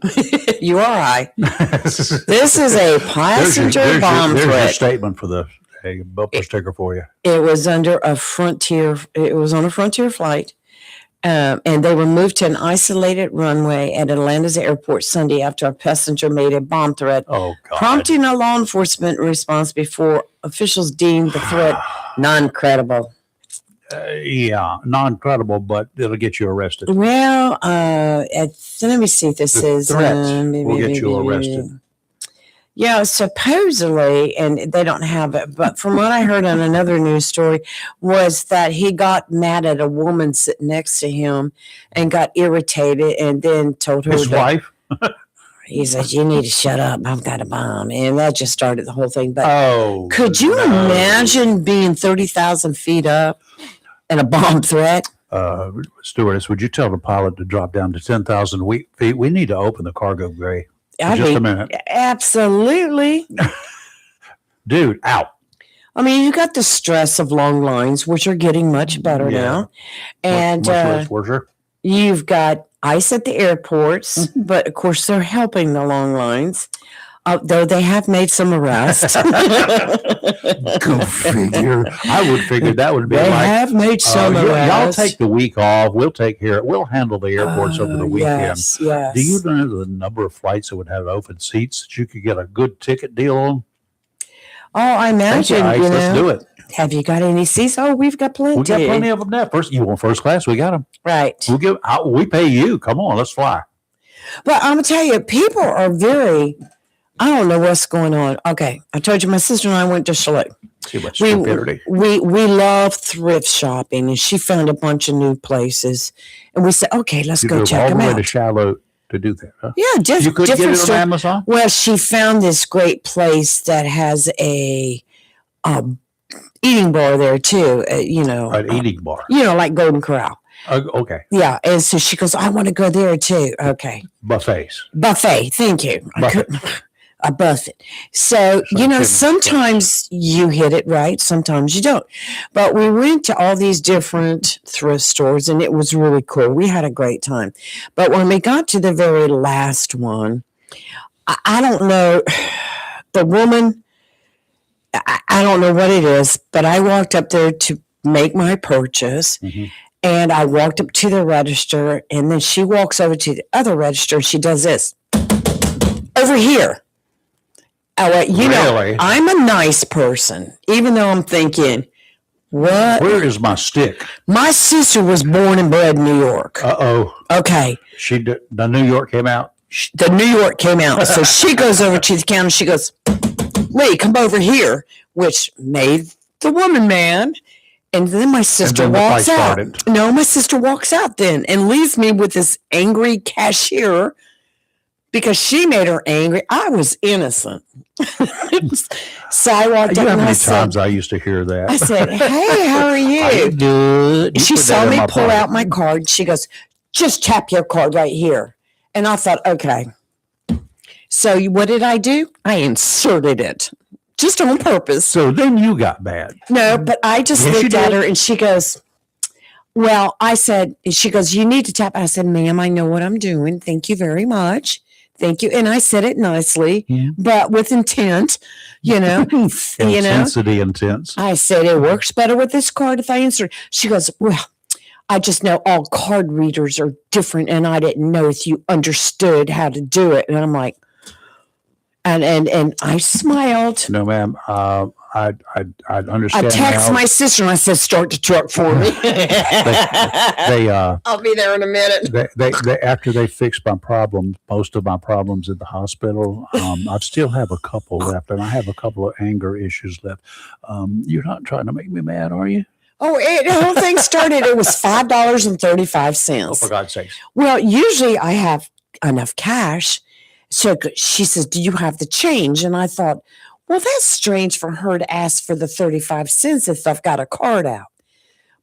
You are high. This is a There's passenger bomb there's your threat. statement for the bumper sticker for you. It was under a Frontier. It was on a Frontier flight. And they were moved to an isolated runway at Atlanta's airport Sunday after a passenger made a bomb threat, Oh, God. prompting a law enforcement response before officials deemed the threat non-credible. Yeah, non-credible, but it'll get you arrested. Well, let me see if this The is. threat will get you arrested. Yeah, supposedly, and they don't have it, but from what I heard on another news story, was that he got mad at a woman sitting next to him and got irritated and then told her His that- wife? he said, "You need to shut up. I've got a bomb." And that just started the whole thing. But Oh. could you no. imagine being 30,000 feet up and a bomb threat? Stewardess, would you tell the pilot to drop down to 10,000 feet? We need to open the cargo bay. I'd Just be- a minute. Absolutely. Dude, out. I mean, you got the stress of long lines, which are getting much better Yeah. now. And Much less worser. you've got ice at the airports, but of course they're helping the long lines, though they have made some arrests. Go figure. I would figure that would be They like, have made some y'all arrests. take the week off. We'll handle the airports over the weekend. Yes, yes. Do you know the number of flights that would have open seats that you could get a good ticket deal on? Oh, I Thank you, imagine, Ice. Let's do it. Have you got any seats? Oh, we've got plenty. We got plenty of them now. You want first class? We got them. Right. We pay you. Come on, let's fly. But I'm going to tell you, people are very, I don't know what's going on. Okay. I told you my sister and I went to Charlotte. See much We stupidity. love thrift shopping, and she found a bunch of new places. And we said, okay, let's You go drove check all them the way out. to Shallow to do that, huh? Yeah, just You couldn't get different it on store. Amazon? Well, she found this great place that has eating bar there too. An eating bar. Like Golden Corral. Okay. Yeah. And so she goes, I want to go there too. Okay. Buffets. Buffet. Thank you. Buffet. I buffet. So, sometimes you hit it right. Sometimes you don't. But we went to all these different thrift stores and it was really cool. We had a great time. But when we got to the very last one, I don't know, the woman, I don't know what it is, but I walked up there to make my purchase. Mm-hmm. And I walked up to the register, and then she walks over to the other register, and she does this. Over here. Really? I'm a nice person, even though I'm thinking, what? Where is my stick? My sister was born and bred in New York. Uh-oh. Okay. The New York came out? The New York came out. So she goes over to the counter, she goes, Lee, come over here, which made the woman mad. And then my sister walks out. No, my sister walks out then and leaves me with this angry cashier because she made her angry. I was innocent. So I walked up and I said, times I used to hear that. I said, hey, how are you? Good. She saw me pull out my card. She goes, just tap your card right here. And I thought, okay. So what did I do? I inserted it. Just on purpose. So then you got bad. No, but I just looked at her and she goes, well, she goes, you need to tap. I said, ma'am, I know what I'm doing. Thank you very much. Thank you. And I said it nicely, but with intent, Intensity intense. I said, it works better with this card if I insert. She goes, well, I just know all card readers are different. And I didn't know if you understood how to do it. And I'm like, and I smiled. No, ma'am. I understand. I text my sister and I said, "Start the truck for me." I'll be there in a minute. They after they fixed my problems, most of my problems at the hospital, I still have a couple left, and I have a couple of anger issues left. You're not trying to make me mad, are you? Oh, the whole thing started. It was $5.35. Oh, for God's sakes! Well, usually I have enough cash. So she says, do you have the change? And I thought, well, that's strange for her to ask for the 35 cents if I've got a card out.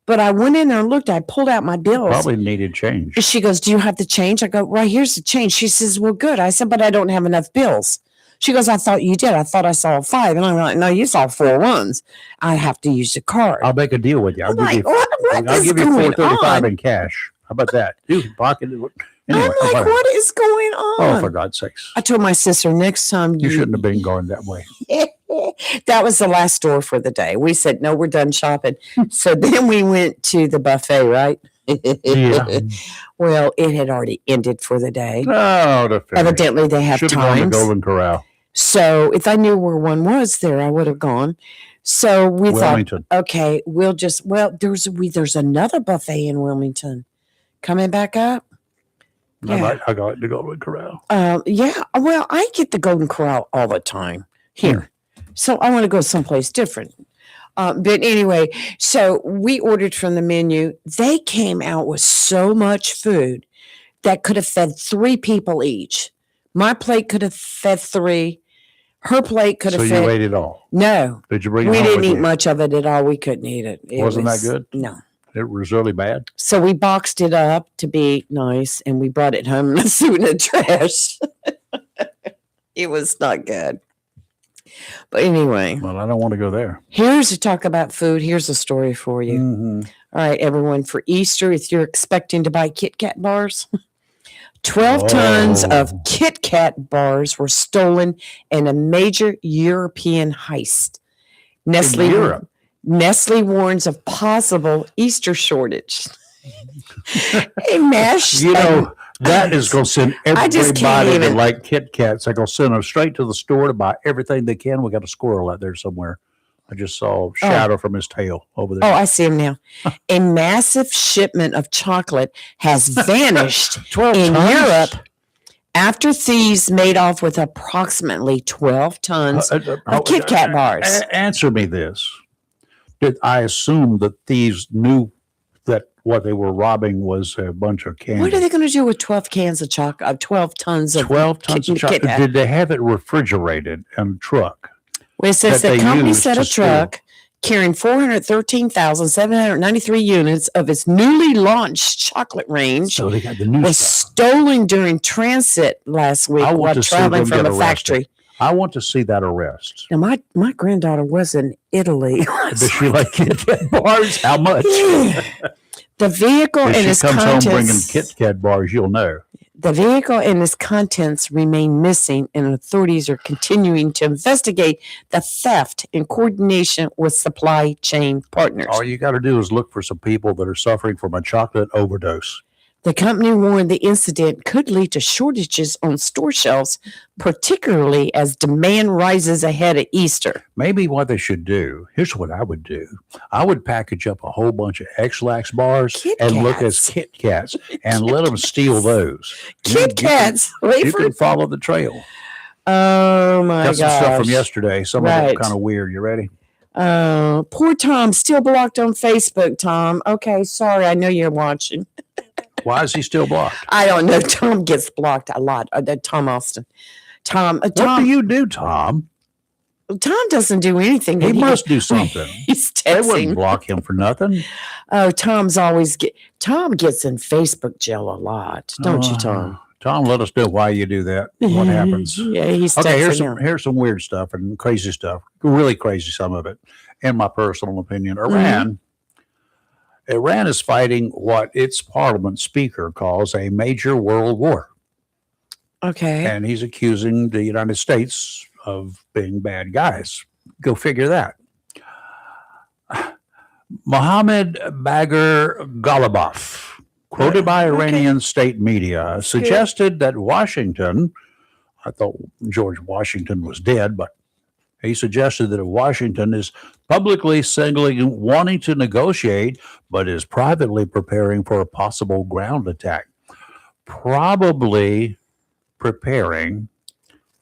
But I went in there and looked. I pulled out my bills. Probably needed change. She goes, do you have the change? I go, right, here's the change. She says, well, good. I said, but I don't have enough bills. She goes, I thought you did. I thought I saw a 5. And I'm like, no, you saw 4 ones. I have to use the card. I'll make a deal with you. I'll give you $4.35 in cash. How about that? You can pocket it. Anyway, I'm like, what is going on? Oh, for God's sakes. I told my sister, next time you shouldn't have been going that way. That was the last store for the day. We said, no, we're done shopping. So then we went to the buffet, right? Yeah. Well, it had already ended for the day. Oh, evidently they have times. Should have gone to Golden Corral. So if I knew where one was there, I would have gone. So we thought, okay, there's another buffet in Wilmington coming back up. Yeah. I got the Golden Corral. Yeah. Well, I get the Golden Corral all the time here. So I want to go someplace different. But anyway, so we ordered from the menu. They came out with so much food that could have fed 3 people each. My plate could have fed 3. Her plate could have fed. So you ate it all? No. Did you bring it We home didn't with eat you? much of it at all. We couldn't eat it. Wasn't that good? No. It was really bad. So we boxed it up to be nice, and we brought it home and threw it in the trash. It was not good. But anyway. Well, I don't want to go there. Here's to talk about food. Here's a story for you. Mm-hmm. All right, everyone. For Easter, if you're expecting to buy Kit Kat bars, 12 tons of Kit Kat bars were stolen in a major European heist. Nestle warns of possible Easter shortage. A mash. That is going to send everybody that like Kit Kats. They're going to send them straight to the store to buy everything they can. We got a squirrel out there somewhere. I just saw a shadow from his tail over there. Oh, I see him now. A massive shipment of chocolate has vanished in Europe after thieves made off with approximately 12 tons of Kit Kat bars. Answer me this. I assume that thieves knew that what they were robbing was a bunch of candy. What are they going to do with 12 cans of chocolate? 12 tons of 12 tons of chocolate. Did they have it refrigerated in a truck? Well, it says the company set a truck carrying 413,793 units of its newly launched chocolate range So they got the new was stuff. stolen during transit last week I want while to see traveling them from get a arrested. factory. I want to see that arrest. Now, my granddaughter was in Italy. Does she like Kit Kat bars? How much? The vehicle If and she its comes home bringing contents. Kit Kat bars, you'll know. The vehicle and its contents remain missing, and authorities are continuing to investigate the theft in coordination with supply chain partners. All you got to do is look for some people that are suffering from a chocolate overdose. The company warned the incident could lead to shortages on store shelves, particularly as demand rises ahead of Easter. Maybe what they should do, here's what I would do. I would package up a whole bunch of X-Lax bars Kit and look as Kats. Kit Kats and let them steal those. Kit Kats. You can follow the trail. Oh my Got some gosh. stuff from yesterday. Some of Right. them kind of weird. You ready? Poor Tom, still blocked on Facebook, Tom. Okay, sorry, I know you're watching. Why is he still blocked? I don't know. Tom gets blocked a lot. Tom Austin. Tom. What do you do, Tom? Tom doesn't do anything. He must do something. He's They wouldn't texting. block him for nothing. Oh, Tom gets in Facebook jail a lot, don't you, Tom? Tom, let us know why you do that. What happens? Yeah, he's Okay, texting. here's some weird stuff and crazy stuff. Really crazy, some of it. In my personal opinion, Iran is fighting what its parliament speaker calls a major world war. Okay. And he's accusing the United States of being bad guys. Go figure that. Mohammed Bagher Ghalibaf, quoted by Iranian state media, suggested that Washington, I thought George Washington was dead, but he suggested that Washington is publicly signaling wanting to negotiate, but is privately preparing for a possible ground attack. Probably preparing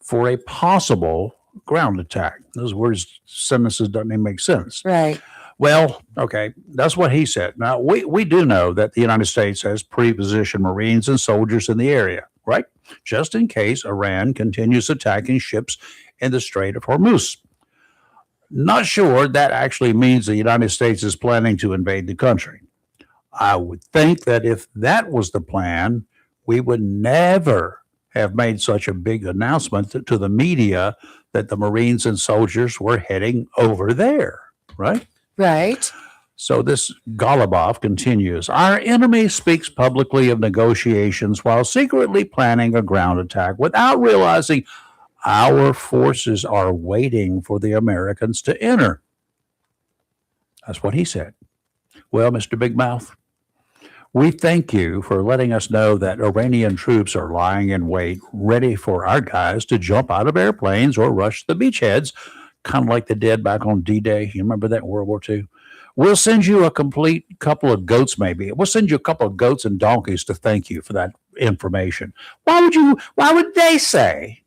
for a possible ground attack. Those words, sentences don't even make sense. Right. Well, okay, that's what he said. Now, we do know that the United States has pre-positioned Marines and soldiers in the area, right? Just in case Iran continues attacking ships in the Strait of Hormuz. Not sure that actually means the United States is planning to invade the country. I would think that if that was the plan, we would never have made such a big announcement to the media that the Marines and soldiers were heading over there, right? Right. So this Ghalibaf continues. Our enemy speaks publicly of negotiations while secretly planning a ground attack without realizing our forces are waiting for the Americans to enter. That's what he said. Well, Mr. Big Mouth, we thank you for letting us know that Iranian troops are lying in wait, ready for our guys to jump out of airplanes or rush the beachheads, kind of like they did back on D-Day. You remember that in World War II? We'll send you a complete couple of goats, maybe. We'll send you a couple of goats and donkeys to thank you for that information. Why would they say,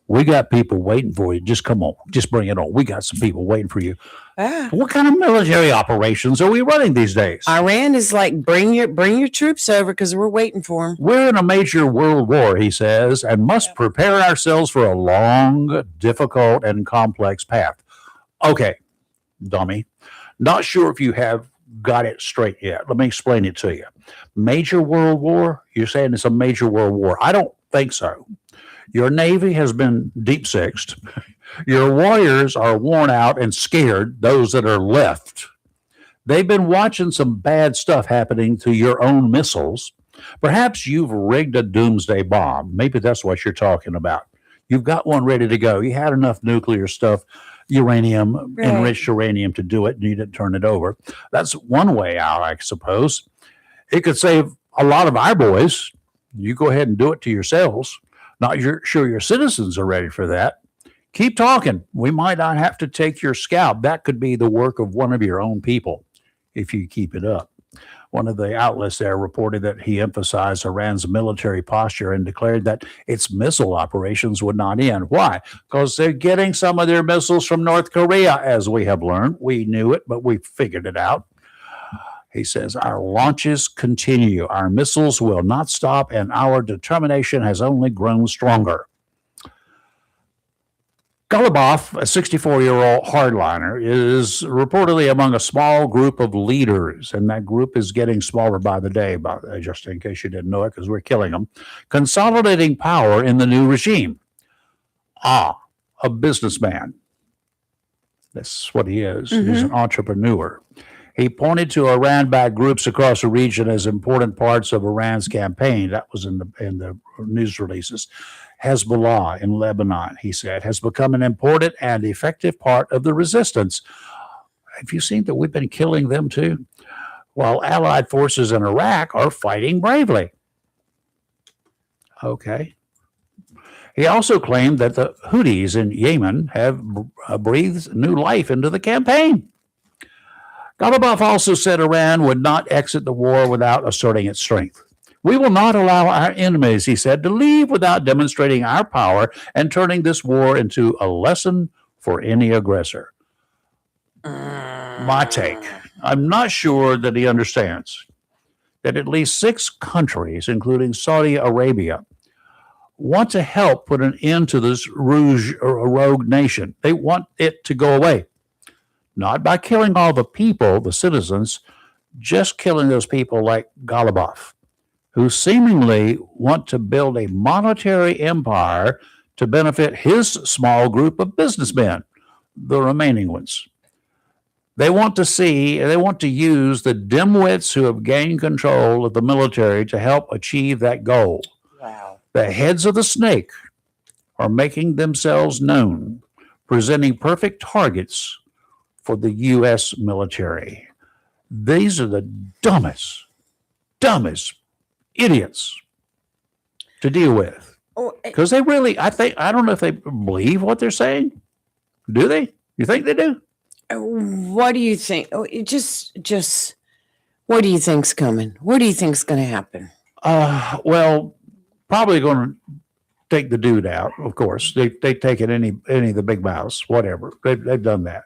we got people waiting for you? Just come on. Just bring it on. We got some people waiting for you. What kind of military operations are we running these days? Iran is like, bring your troops over because we're waiting for them. We're in a major world war, he says, and must prepare ourselves for a long, difficult, and complex path. Okay, dummy. Not sure if you have got it straight yet. Let me explain it to you. Major world war? You're saying it's a major world war. I don't think so. Your Navy has been deep sixed. Your warriors are worn out and scared, those that are left. They've been watching some bad stuff happening to your own missiles. Perhaps you've rigged a doomsday bomb. Maybe that's what you're talking about. You've got one ready to go. You had enough nuclear stuff, uranium, enriched uranium to do it, and you didn't turn it over. That's one way out, I suppose. It could save a lot of our boys. You go ahead and do it to yourselves. Not sure your citizens are ready for that. Keep talking. We might not have to take your scalp. That could be the work of one of your own people if you keep it up. One of the outlets there reported that he emphasized Iran's military posture and declared that its missile operations would not end. Why? Because they're getting some of their missiles from North Korea, as we have learned. We knew it, but we figured it out. He says, our launches continue. Our missiles will not stop, and our determination has only grown stronger. Golubov, a 64-year-old hardliner, is reportedly among a small group of leaders, and that group is getting smaller by the day, just in case you didn't know it, because we're killing them, consolidating power in the new regime. A businessman. That's what he is. He's an entrepreneur. He pointed to Iran-backed groups across the region as important parts of Iran's campaign. That was in the news releases. Hezbollah in Lebanon, he said, has become an important and effective part of the resistance. Have you seen that we've been killing them too? While allied forces in Iraq are fighting bravely. Okay. He also claimed that the Houthis in Yemen have breathed new life into the campaign. Golubov also said Iran would not exit the war without asserting its strength. We will not allow our enemies, he said, to leave without demonstrating our power and turning this war into a lesson for any aggressor. My take. I'm not sure that he understands that at least 6 countries, including Saudi Arabia, want to help put an end to this rogue nation. They want it to go away. Not by killing all the people, the citizens, just killing those people like Golubov, who seemingly want to build a monetary empire to benefit his small group of businessmen, the remaining ones. They want to use the dimwits who have gained control of the military to help achieve that goal. Wow. The heads of the snake are making themselves known, presenting perfect targets for the U.S. military. These are the dumbest idiots to deal with, because they really, I don't know if they believe what they're saying. Do they? You think they do? What do you think? Just what do you think's coming? What do you think's going to happen? Well, probably going to take the dude out. Of course, they take it any of the big mouths, whatever. They've done that.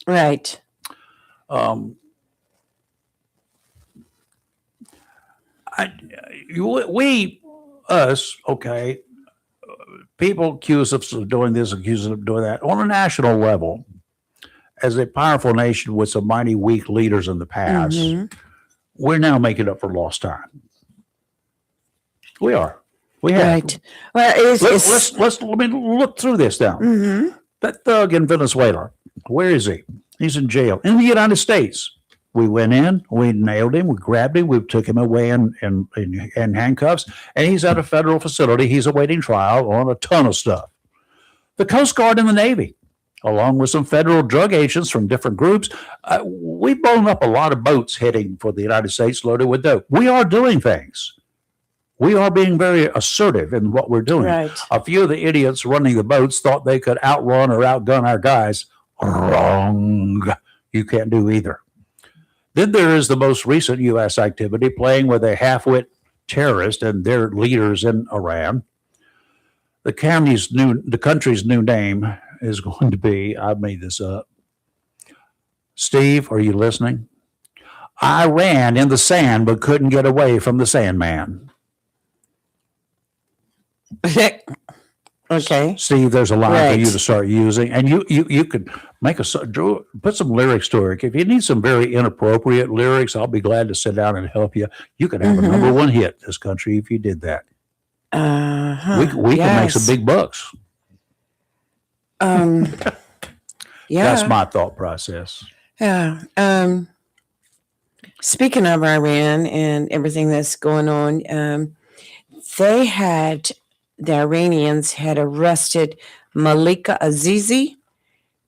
Right. Okay, people accuse us of doing this, accuse us of doing that. On a national level, as a powerful nation with some mighty weak leaders in the past, we're now making up for lost time. We are. We have. Right. Well, let me look through this now. That thug in Venezuela, where is he? He's in jail in the United States. We went in, we nailed him, we grabbed him, we took him away in handcuffs, and he's at a federal facility. He's awaiting trial on a ton of stuff. The Coast Guard and the Navy, along with some federal drug agents from different groups, we've blown up a lot of boats heading for the United States loaded with dope. We are doing things. We are being very assertive in what we're doing. Right. A few of the idiots running the boats thought they could outrun or outgun our guys. Wrong. You can't do either. Then there is the most recent U.S. activity, playing with a half-wit terrorist and their leaders in Iran. The country's new name is going to be, I made this up. Steve, are you listening? I ran in the sand but couldn't get away from the Sandman. Okay. Steve, there's a line for Right. you to start using, and you could put some lyrics to it. If you need some very inappropriate lyrics, I'll be glad to sit down and help you. You could have a number 1 hit in this country if you did that. We can make some big bucks. Yeah. That's my thought process. Yeah. Speaking of Iran and everything that's going on, the Iranians had arrested Malika Azizi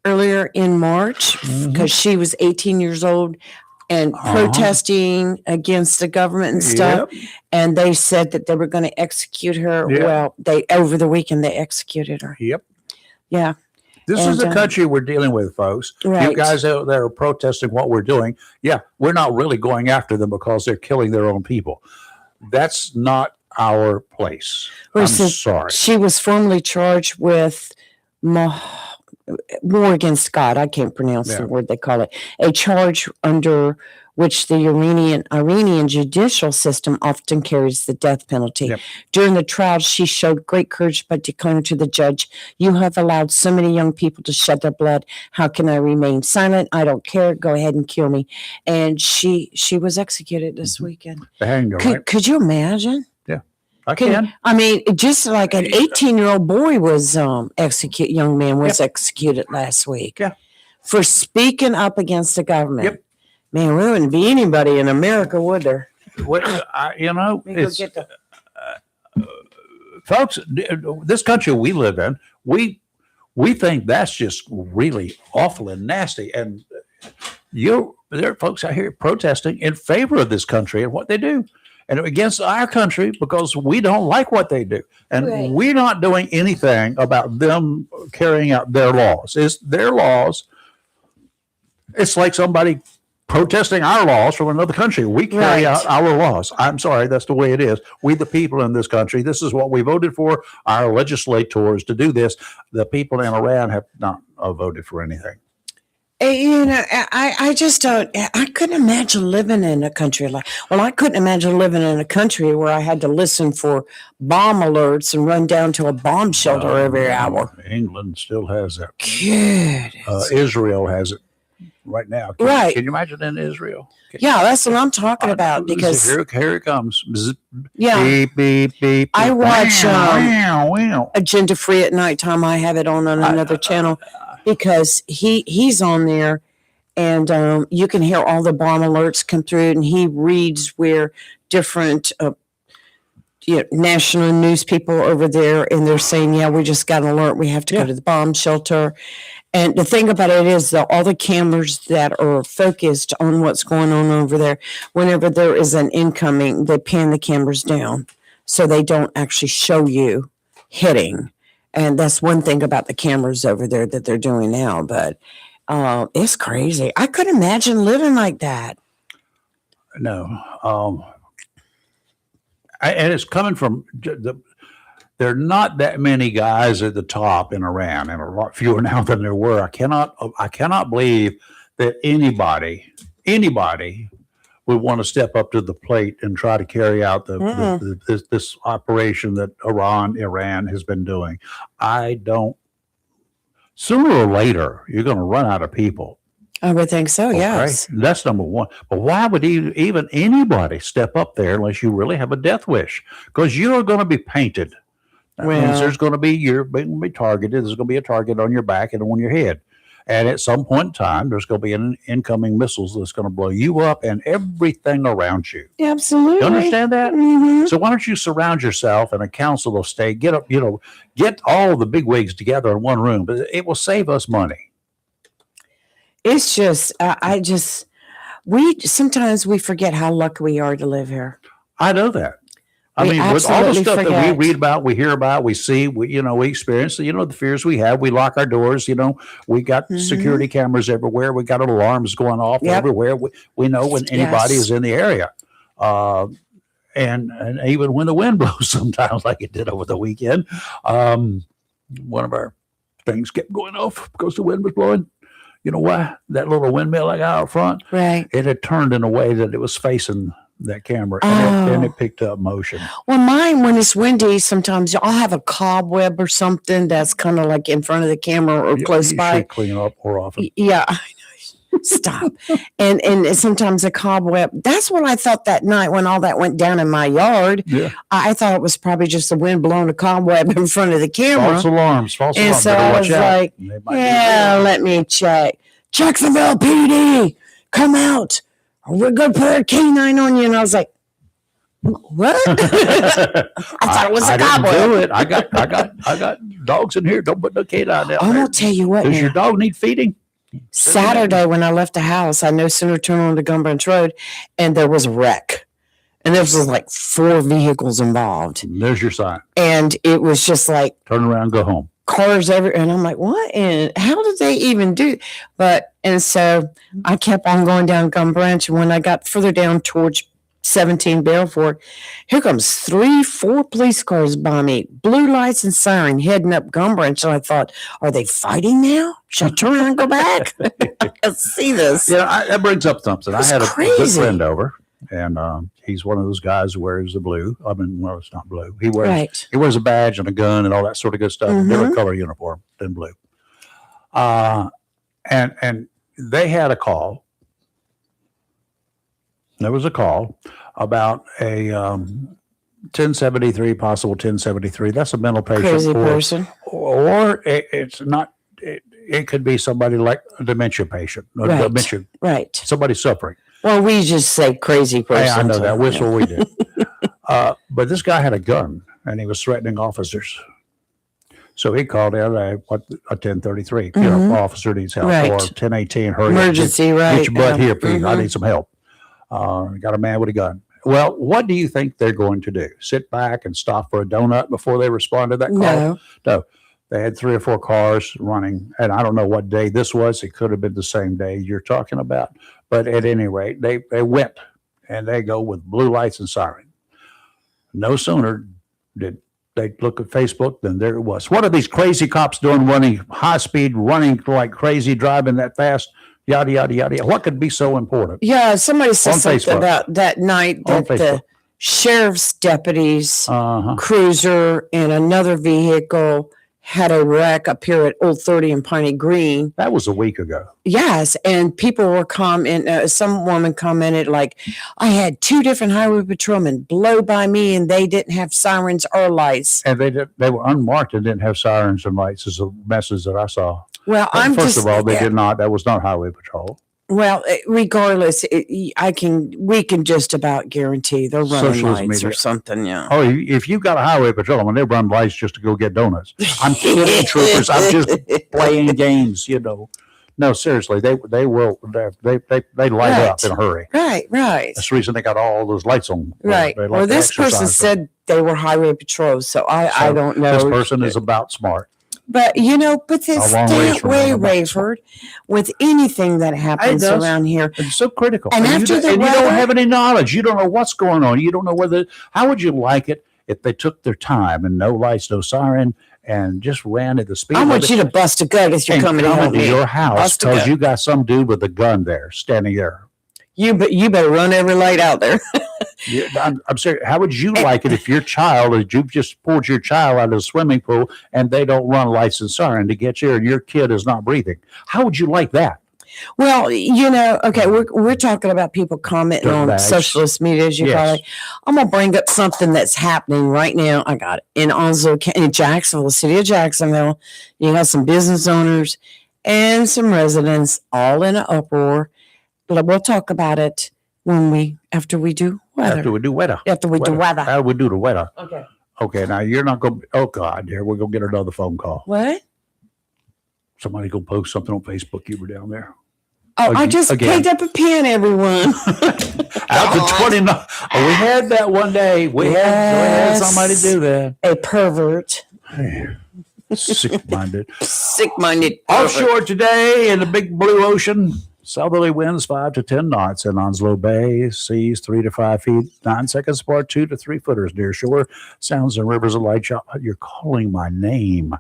earlier in March because she was 18 years old and protesting against the government and stuff. Yep. And they said that they were going to execute her. Yep. Well, over the weekend they executed her. Yep. Yeah. This is the country we're dealing with, folks. Right. You guys out there are protesting what we're doing. Yeah, we're not really going after them because they're killing their own people. That's not our place. I'm sorry. She was formally charged with war against God. I can't pronounce the word they call it. A charge under which the Iranian judicial system often carries the death penalty. Yep. During the trial, she showed great courage by declaring to the judge, "You have allowed so many young people to shed their blood. How can I remain silent? I don't care. Go ahead and kill me." And she was executed this weekend. They hanged her, right? Could you imagine? I can. I mean, just like an 18-year-old boy was young man was executed last week. Yeah. For speaking up against the government. Yep. Man, there wouldn't be anybody in America, would there? It's, folks, this country we live in, we think that's just really awful and nasty. And there are folks out here protesting in favor of this country and what they do, and against our country because we don't like what they do. And we're not doing anything about them carrying out their laws. It's their laws. It's like somebody protesting our laws from another country. We carry out our laws. I'm sorry, that's the way it is. We, the people in this country, this is what we voted for, our legislators to do this. The people in Iran have not voted for anything. I just don't, I couldn't imagine living in a country I couldn't imagine living in a country where I had to listen for bomb alerts and run down to a bomb shelter every hour. England still has that. Good. Israel has it right now. Can you imagine in Israel? That's what I'm talking about because here it comes. Beep, beep, beep. I watch Agenda Free at nighttime. I have it on another channel because he's on there and you can hear all the bomb alerts come through and he reads where different national news people over there and they're saying, we just got an alert. We have to go to the bomb shelter. And the thing about it is that all the cameras that are focused on what's going on over there, whenever there is an incoming, they pan the cameras down so they don't actually show you hitting. And that's one thing about the cameras over there that they're doing now. But it's crazy. I couldn't imagine living like that. No. And it's coming from there are not that many guys at the top in Iran, and a lot fewer now than there were. I cannot believe that anybody would want to step up to the plate and try to carry out this operation that Iran has been doing. I don't. Sooner or later, you're going to run out of people. I would think so, yes. That's number one. But why would even anybody step up there unless you really have a death wish? Because you're going to be painted. That means there's going to be, you're going to be targeted. There's going to be a target on your back and on your head. And at some point in time, there's going to be an incoming missiles that's going to blow you up and everything around you. Absolutely. You understand that? Mm-hmm. So why don't you surround yourself in a council of state, get all the bigwigs together in one room, but it will save us money. It's just, sometimes we forget how lucky we are to live here. I know that. With all the stuff that we read about, we hear about, we see, we experience, the fears we have. We lock our doors, we got security cameras everywhere. We got alarms going off everywhere. We know when anybody is in the area. And even when the wind blows sometimes, like it did over the weekend, one of our things kept going off because the wind was blowing. You know why? That little windmill I got out front, it had turned in a way that it was facing that camera and it picked up motion. Well, mine, when it's windy, sometimes I'll have a cobweb or something that's kind of like in front of the camera or close by. You should clean up more often. Yeah, I know. Stop. and sometimes a cobweb. That's what I thought that night when all that went down in my yard. Yeah. I thought it was probably just the wind blowing a cobweb in front of the camera. False alarms. And so I was like, let me check. Jacksonville PD, come out. We're going to put a canine on you. And I was like, what? I thought it was a cobweb. I didn't do it. I got dogs in here. Don't put no canine down I'm going to tell you what. Does your dog need feeding? Saturday when I left the house, I no sooner turned on the Gun Branch Road and there was a wreck. And there was like 4 vehicles involved. There's your sign. And it was just like. Turn around, go home. Cars everywhere. And I'm like, what? And how did they even do? And so I kept on going down Gun Branch. And when I got further down towards 17 Belfort. Here comes 3-4 police cars by me, blue lights and siren heading up Gum Branch. And I thought, are they fighting now? Should I turn around and go back? Let's see this. That brings up something. I It's had a good crazy. friend over, and he's one of those guys who wears the blue. I mean, well, it's not blue. He wears a badge and a gun and all that sort of good stuff. Different color uniform than blue. And they had a call. There was a call about a 1073, possible 1073. That's a mental patient. Crazy person. Or it's not. It could be somebody like a dementia patient. Right. Dementia. Right. Somebody suffering. Well, we just say crazy person. Hey, I know that. That's what we do. But this guy had a gun, and he was threatening officers. So he called in a 1033. You know, officer needs help. Right. Or 1018, hurry. Emergency, right. Get your butt here, please. I need some help. Got a man with a gun. Well, what do you think they're going to do? Sit back and stop for a donut before they respond to that call? No. They had 3 or 4 cars running, and I don't know what day this was. It could have been the same day you're talking about. But at any rate, they went, and they go with blue lights and siren. No sooner did they look at Facebook than there it was. What are these crazy cops doing, running high speed, running like crazy, driving that fast? Yada, yada, yada. What could be so important? Yeah, somebody said On something Facebook. about that night On that the Facebook. sheriff's deputies, Uh-huh. cruiser, and another vehicle had a wreck up here at Old 30 and Piney Green. That was a week ago. Yes, and people were commenting. Some woman commented like, "I had 2 different highway patrolmen blow by me, and they didn't have sirens or lights." And they were unmarked and didn't have sirens and lights, is a message that I saw. Well, But I'm first just of all, they did not. That was not highway patrol. well, regardless, we can just about guarantee they're running Socialist lights media. or something. Yeah. Oh, if you've got a highway patrolman, they run lights just to go get donuts. I'm kidding, troopers. I'm just playing games, you know. No, seriously, they will. They light up in a hurry. Right. That's the reason they got all those lights on. Right. They like Well, to this person exercise said they were highway patrols, so I don't know. This person is about smart. But this A long ways from way, being about Rayford, with anything that happens does. around here. It's so critical. And you after the you weather- don't have any knowledge. You don't know what's going on. You don't know whether. How would you like it if they took their time and no lights, no siren, and just ran at the speed? I want you to bust a gut as you're and coming to come help into me. your house Bust a because gut. you got some dude with a gun there, standing there. You better run every light out there. I'm serious. How would you like it if your child, if you've just pulled your child out of the swimming pool and they don't run lights and siren to get you, and your kid is not breathing? How would you like that? Well, okay, we're talking about people commenting on Dirtbags. socialist media, as you call Yes. it. I'm gonna bring up something that's happening right now. I got it in Onslow, in Jacksonville, city of Jacksonville. You got some business owners and some residents all in an uproar. But we'll talk about it after we do weather. After we do weather. After we do weather. How do we do the weather? Okay. Okay, now you're not going to, oh God, here, we're going to get another phone call. What? Somebody go post something on Facebook. You were down there. Oh, I just Again. picked up a pen, everyone. Out to 29. Oh, we had that one day. We had somebody do that. A pervert. Sick-minded. Sick-minded. pervert. Offshore today in the big blue ocean. Southerly winds 5 to 10 knots in Onslow Bay. Seas 3 to 5 feet. 9 seconds apart. 2 to 3 footers near shore. Sounds and rivers of light chop. You're calling my name.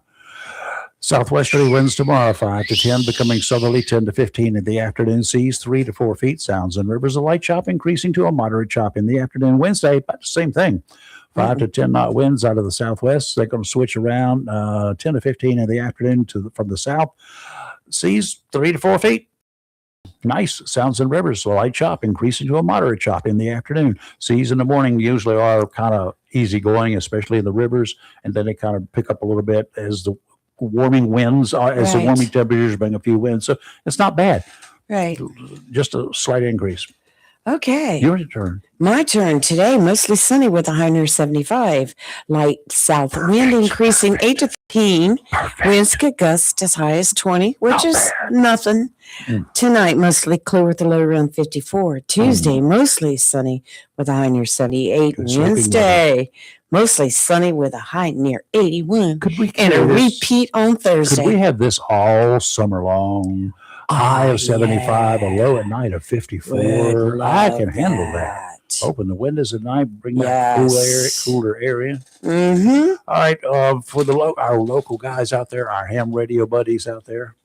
Southwesterly winds tomorrow 5 to 10, becoming southerly 10 to 15 in the afternoon. Seas 3 to 4 feet. Sounds and rivers of light chop increasing to a moderate chop in the afternoon. Wednesday, about the same thing. 5 to 10 knot winds out of the southwest. They're going to switch around 10 to 15 in the afternoon from the south. Seas 3 to 4 feet. Nice. Sounds and rivers, a light chop, increasing to a moderate chop in the afternoon. Seas in the morning usually are kind of easy going, especially in the rivers, and then they kind of pick up a little bit as the warming winds, as the Right. warming temperatures bring a few winds. So it's not bad. Right. Just a slight increase. Okay. Your turn. My turn today, mostly sunny with a high near 75. Light south wind increasing 8 to 15. Winds get gusts as high as 20, which Not is bad. nothing. Tonight, mostly clear with a low around 54. Tuesday, mostly sunny with a high near 78. Good sleeping Wednesday, mostly sunny with a high near 81. Could we And a carry this- repeat on Could Thursday. we have this all summer long? High of 75, a low at night of 54. Would I love can handle that. Open the windows at night, bring that cooler area. Mm-hmm. All right, for our local guys out there, our ham radio buddies out there.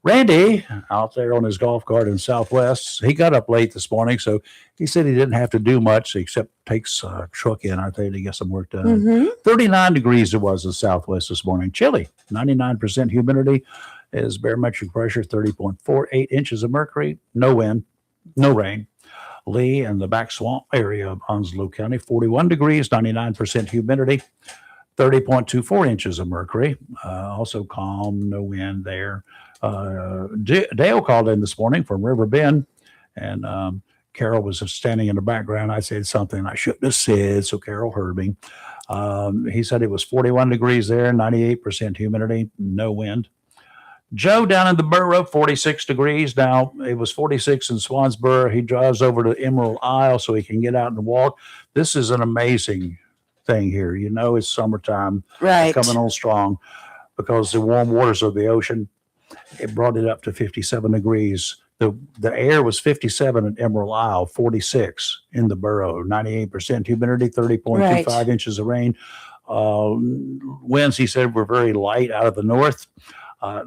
Randy out there on his golf cart in Southwest, he got up late this morning, so he said he didn't have to do much except takes a truck in out there to get some work done. Mm-hmm. 39 degrees it was in Southwest this morning. Chilly, 99% humidity. Is barometric pressure 30.48 inches of mercury. No wind, no rain. Lee and the back swamp area of Onslow County, 41 degrees, 99% humidity, 30.24 inches of mercury. Also calm, no wind there. Dale called in this morning from River Bend, and Carol was standing in the background. I said something I shouldn't have said, so Carol heard me. He said it was 41 degrees there, 98% humidity, no wind. Joe down in the borough, 46 degrees. Now, it was 46 in Swansboro. He drives over to Emerald Isle so he can get out and walk. This is an amazing thing here. You know, it's summertime, Right. coming on strong because the warm waters of the ocean, it brought it up to 57 degrees. The air was 57 at Emerald Isle, 46 in the borough, 98% humidity, 30.25 inches of rain. Winds, he said, were very light out of the north.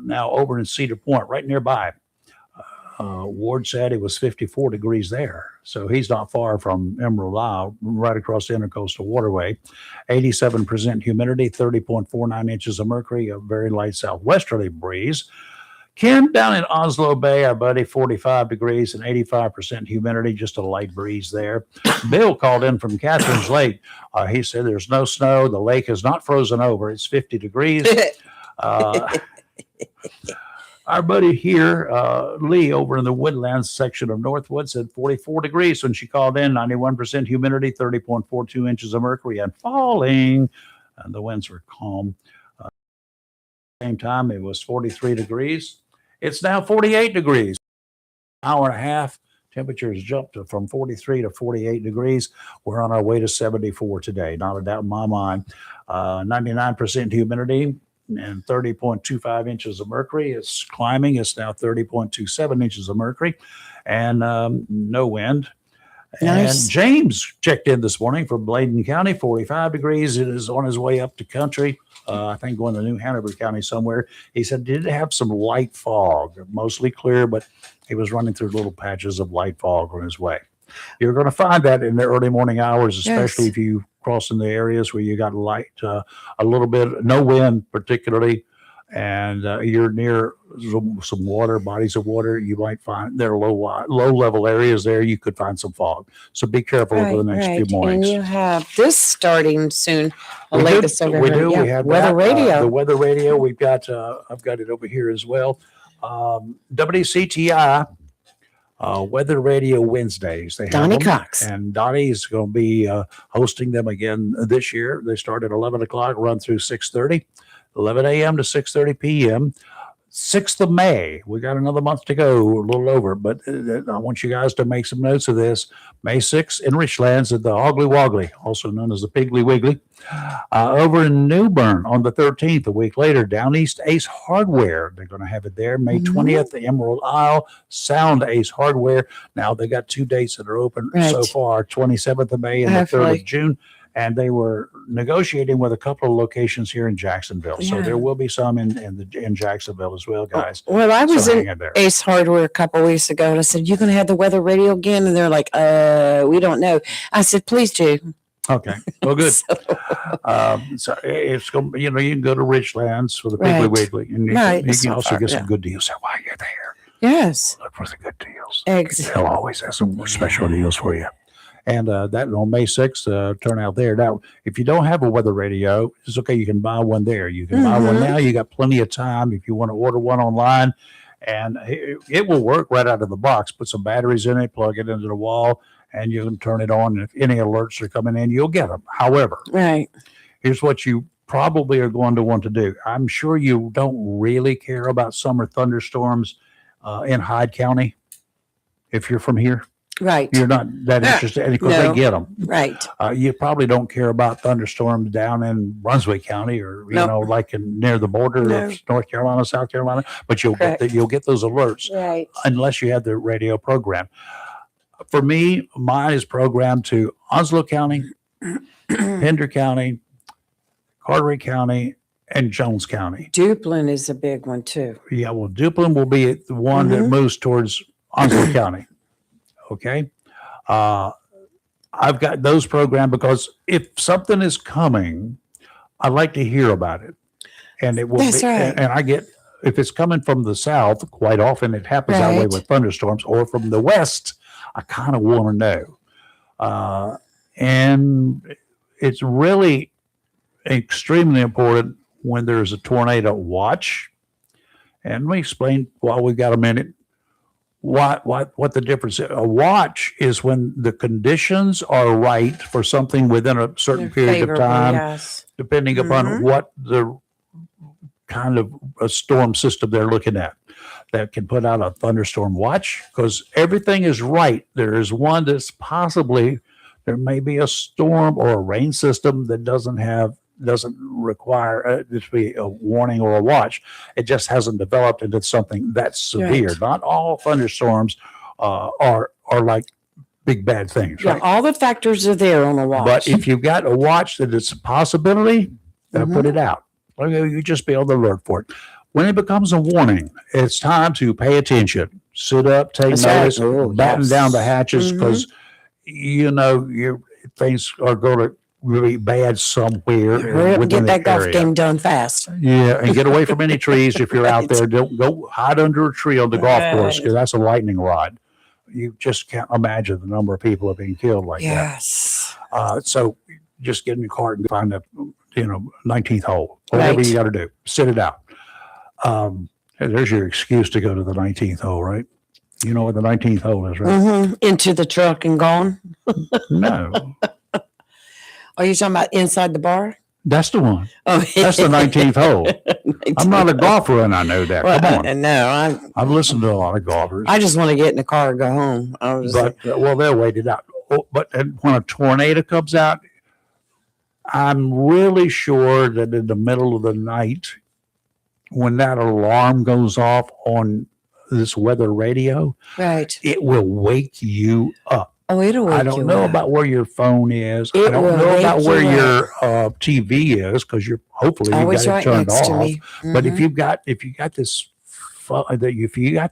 Now over in Cedar Point, right nearby, Ward said it was 54 degrees there. So he's not far from Emerald Isle, right across the Intercoastal Waterway. 87% humidity, 30.49 inches of mercury, a very light southwesterly breeze. Ken down in Onslow Bay, our buddy, 45 degrees and 85% humidity, just a light breeze there. Bill called in from Catherine's Lake. He said there's no snow. The lake is not frozen over. It's 50 degrees. Our buddy here, Lee, over in the Woodlands section of Northwood, said 44 degrees when she called in, 91% humidity, 30.42 inches of mercury, and falling. And the winds were calm. Same time, it was 43 degrees. It's now 48 degrees. Hour and a half, temperatures jumped from 43 to 48 degrees. We're on our way to 74 today. Not a doubt in my mind. 99% humidity and 30.25 inches of mercury. It's climbing. It's now 30.27 inches of mercury and no wind. Nice. And James checked in this morning from Bladen County, 45 degrees. It is on his way up to country. I think going to New Hanover County somewhere. He said did have some light fog, mostly clear, but he was running through little patches of light fog on his way. You're going to find that in the early morning hours, especially if you cross in the areas where you got light, a little bit, no wind particularly, and you're near some water, bodies of water. You might find there are low level areas there. You could find some fog. So be careful over the next few mornings. And you have this starting soon. We do. We have weather radio. The weather radio. We've got. I've got it over here as well. WCTI. Weather Radio Wednesdays. They have Donnie them, Cox. and Donnie is going to be hosting them again this year. They start at 11 o'clock, run through 6:30, 11 a.m. to 6:30 p.m. 6th of May. We got another month to go, a little over, but I want you guys to make some notes of this. May 6th in Richlands at the Oggly Woggly, also known as the Piggly Wiggly. Over in New Bern on the 13th, a week later, Down East Ace Hardware. They're going to have it there. May 20th, the Emerald Isle Sound Ace Hardware. Now they got 2 dates that are open so far, 27th of May and the 3rd of June. And they were negotiating with a couple of locations here in Jacksonville. So there will be some in Jacksonville as well, guys. Well, I was So in hang in there. Ace Hardware a couple weeks ago, and I said, "You going to have the weather radio again?" And they're like, we don't know." I said, "Please do." Okay. Well, good. So- So it's going. You can go to Richlands for the Piggly Wiggly, and you It's can not also far, get some good deals. So while you're there, Yes. look for the good deals. Exactly. They'll always have some more special deals for you. And that on May 6th, turn out there. Now, if you don't have a weather radio, it's okay. You can buy one there. You can buy one now. You got plenty of time if you want to order one online. And it will work right out of the box. Put some batteries in it, plug it into the wall, and you can turn it on. And if any alerts are coming in, you'll get them. However, here's what you probably are going to want to do. I'm sure you don't really care about summer thunderstorms in Hyde County if you're from here. Right. You're not that interested because they get them. Right. You probably don't care about thunderstorms down in Brunswick County or like near the border of North Carolina, South Carolina. But you'll get those alerts Right. unless you have the radio program. For me, mine is programmed to Onslow County, Pender County, Carteret County, and Jones County. Duplin is a big one too. Yeah, well, Duplin will be the one that moves towards Onslow County. Okay. I've got those programmed because if something is coming, I like to hear about it. And it will That's be, right. and I get, if it's coming from the south, quite often it happens that way Right. with thunderstorms, or from the west, I kind of want to know. And it's really extremely important when there's a tornado watch. And let me explain while we've got a minute what the difference is. A watch is when the conditions are right for something within a certain They're period of favorable, time, yes. depending upon what the kind of a storm system they're looking at. That can put out a thunderstorm watch because everything is right. There is one that's possibly, there may be a storm or a rain system that doesn't require it to be a warning or a watch. It just hasn't developed into something that's severe. Right. Not all thunderstorms are like big bad things. Yeah, Right? all the factors are there on a watch. But if you've got a watch that it's a possibility, they'll put it out. You just be on the alert for it. When it becomes a warning, it's time to pay attention. Sit up, take That's right. notice, Oh, batten yes. down the hatches because your things are going to be bad somewhere. Hurry up and within get that the golf area. game done fast. Yeah, and get away from any trees if you're out there. Don't go hide under a tree on the golf course because that's a lightning rod. You just can't imagine the number of people have been killed like Yes. that. So just get in your car and find the 19th hole. Whatever Right. you got to do, sit it out. There's your excuse to go to the 19th hole, right? You know what the 19th hole is, right? Into the truck and gone. No, Are you talking about inside the bar? that's the one. Oh, That's the 19th hole. I'm not a golfer and I know that. Come on. No, I've listened to a lot of golfers. I just want to get in the car and go home. I was But they'll wait it out. But when a tornado comes out, I'm really sure that in the middle of the night, when that alarm goes off on this weather radio, right. it will wake you up. Oh, it'll wake I don't you know up. about where your phone is. I It don't will know about wake where you your TV is because you're hopefully you Always got right it turned next to off. me. But if you got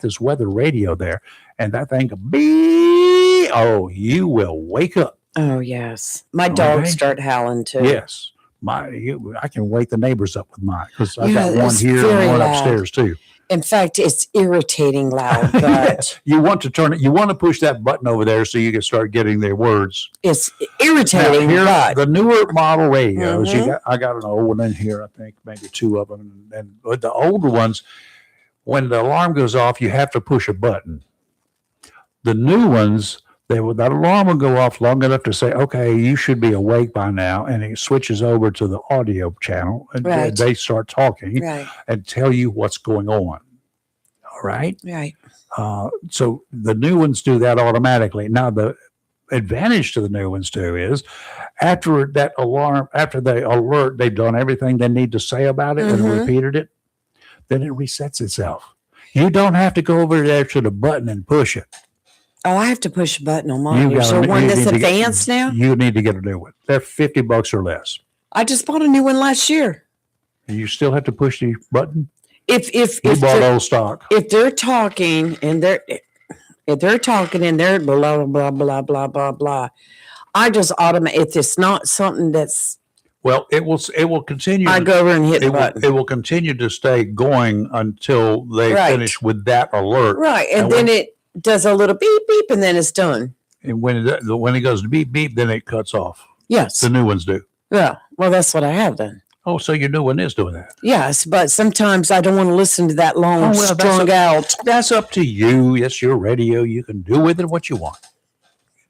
this weather radio there and that thing beep, you will wake up. Oh, yes. My dogs Okay. start howling too. Yes, I can wake the neighbors up with mine because I Yeah, got one it's here very and one loud. upstairs too. In fact, it's irritating loud, but You want to turn it. You want to push that button over there so you can start getting their words. it's Now, irritating. here, But the newer model radios, Mhm. I got an old one in here, I think maybe two of them. And but the older ones, when the alarm goes off, you have to push a button. The new ones, that alarm will go off long enough to say, okay, you should be awake by now. And it switches over to the audio channel and Right. they start talking right, and tell you what's going on. All right. right. So the new ones do that automatically. Now, the advantage to the new ones too is after that alarm, after the alert, they've done everything they need to say about it and repeated it, then it resets itself. You don't have to go over there to the button and push it. Oh, I have to push a button on mine. You Is gotta- there one you that's need to get- advanced now? You need to get a new one. They're $50 or less. I just bought a new one last year. And you still have to push the button. If You bought old stock. if they're talking and they're blah blah blah blah blah blah, I just if it's not something that's Well, it will continue. I go over and hit the It will, button. it will continue to stay going until they Right. finish with that alert. Right, and And then it does a little beep beep, and then it's done. And when it goes to beep beep, then it cuts off. Yes. The new ones do. Yeah. Well, that's what I have done. Oh, so your new one is doing that. Yes, but sometimes I don't want to listen to that long, Oh, well, strung out. That's up to you. It's your radio. You can do with it what you want.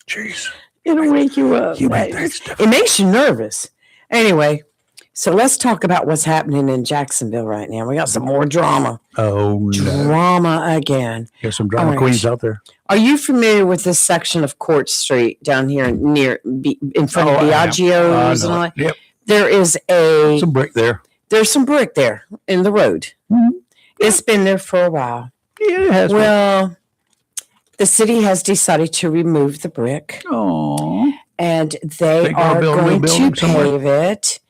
Jeez. It'll wake you up. You make Right? things It makes you nervous. Anyway, so let's talk about what's happening in Jacksonville right now. We got some more drama. Oh, no. Drama again. There's some drama All right. queens out there. Are you familiar with this section of Court Street down here in front of Oh, I am. Diageo's I and know all it. that? Yep. There is Some brick there. there's some brick there in the road. Mhm. It's been there for a while. Yeah, it has. Well, the city has decided to remove the brick, Oh, and they They're gonna are build a new going to building somewhere? pave it,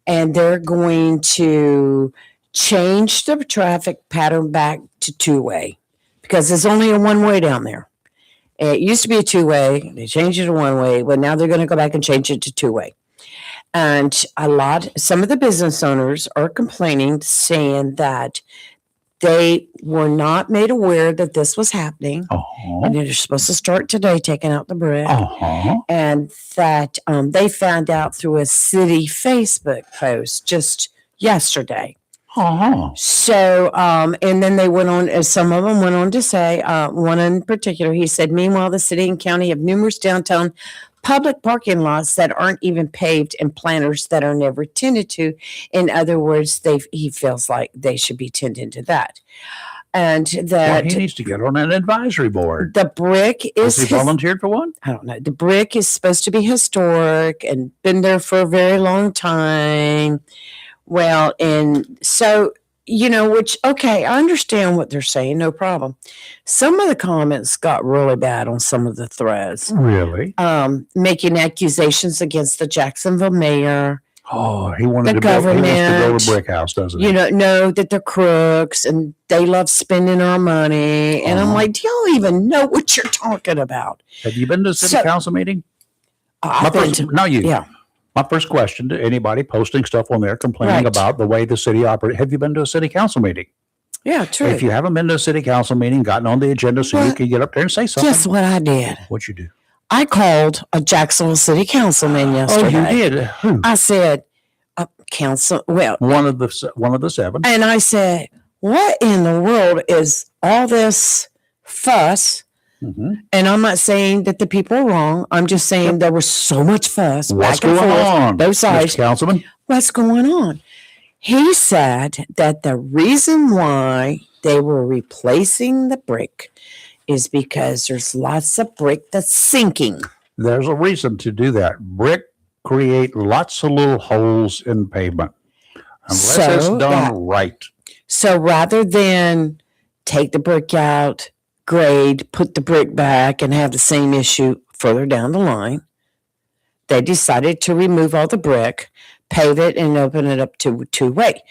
and they're going to change the traffic pattern back to two-way because there's only a one-way down there. It used to be a two-way. They changed it to one-way, but now they're going to go back and change it to two-way. And some of the business owners are complaining, saying that they were not made aware that this was happening. And they're supposed to start today taking out the brick. And that they found out through a city Facebook post just yesterday. So, and then they went on, some of them went on to say, one in particular, he said, meanwhile, the city and county have numerous downtown public parking lots that aren't even paved and planters that are never tended to. In other words, he feels like they should be tending to that. And that he needs to get on an advisory board. the brick is Has he volunteered for one? I don't know. The brick is supposed to be historic and been there for a very long time. Well, and so, which, okay, I understand what they're saying, no problem. Some of the comments got really bad on some of the threads, Really? making accusations against the Jacksonville mayor. Oh, he wanted The to build, he wants to build government, a brick house, doesn't he? Know that they're crooks and they love spending our money. And I'm like, do y'all even know what you're talking about? Have you been to a city council meeting? No, you. Yeah. My first question to anybody posting stuff on there complaining Right. about the way the city operates, have you been to a city council meeting? Yeah, true. If you haven't been to a city council meeting, gotten on the agenda so you Well, can get up there and say something. Guess what I did? What'd you do? I called a Jacksonville city councilman yesterday. Oh, you did? Who? I said, council, One of the seven. and I said, what in the world is all this fuss? Mm-hmm. And I'm not saying that the people are wrong. I'm just saying there was so much fuss. What's back and going forth, on, both sides. Mr. Councilman? What's going on? He said that the reason why they were replacing the brick is because there's lots of brick that's sinking. There's a reason to do that. Brick create lots of little holes in pavement. Unless it's done right. So rather than take the brick out, grade, put the brick back, and have the same issue further down the line, they decided to remove all the brick, pave it, and open it up to two-way.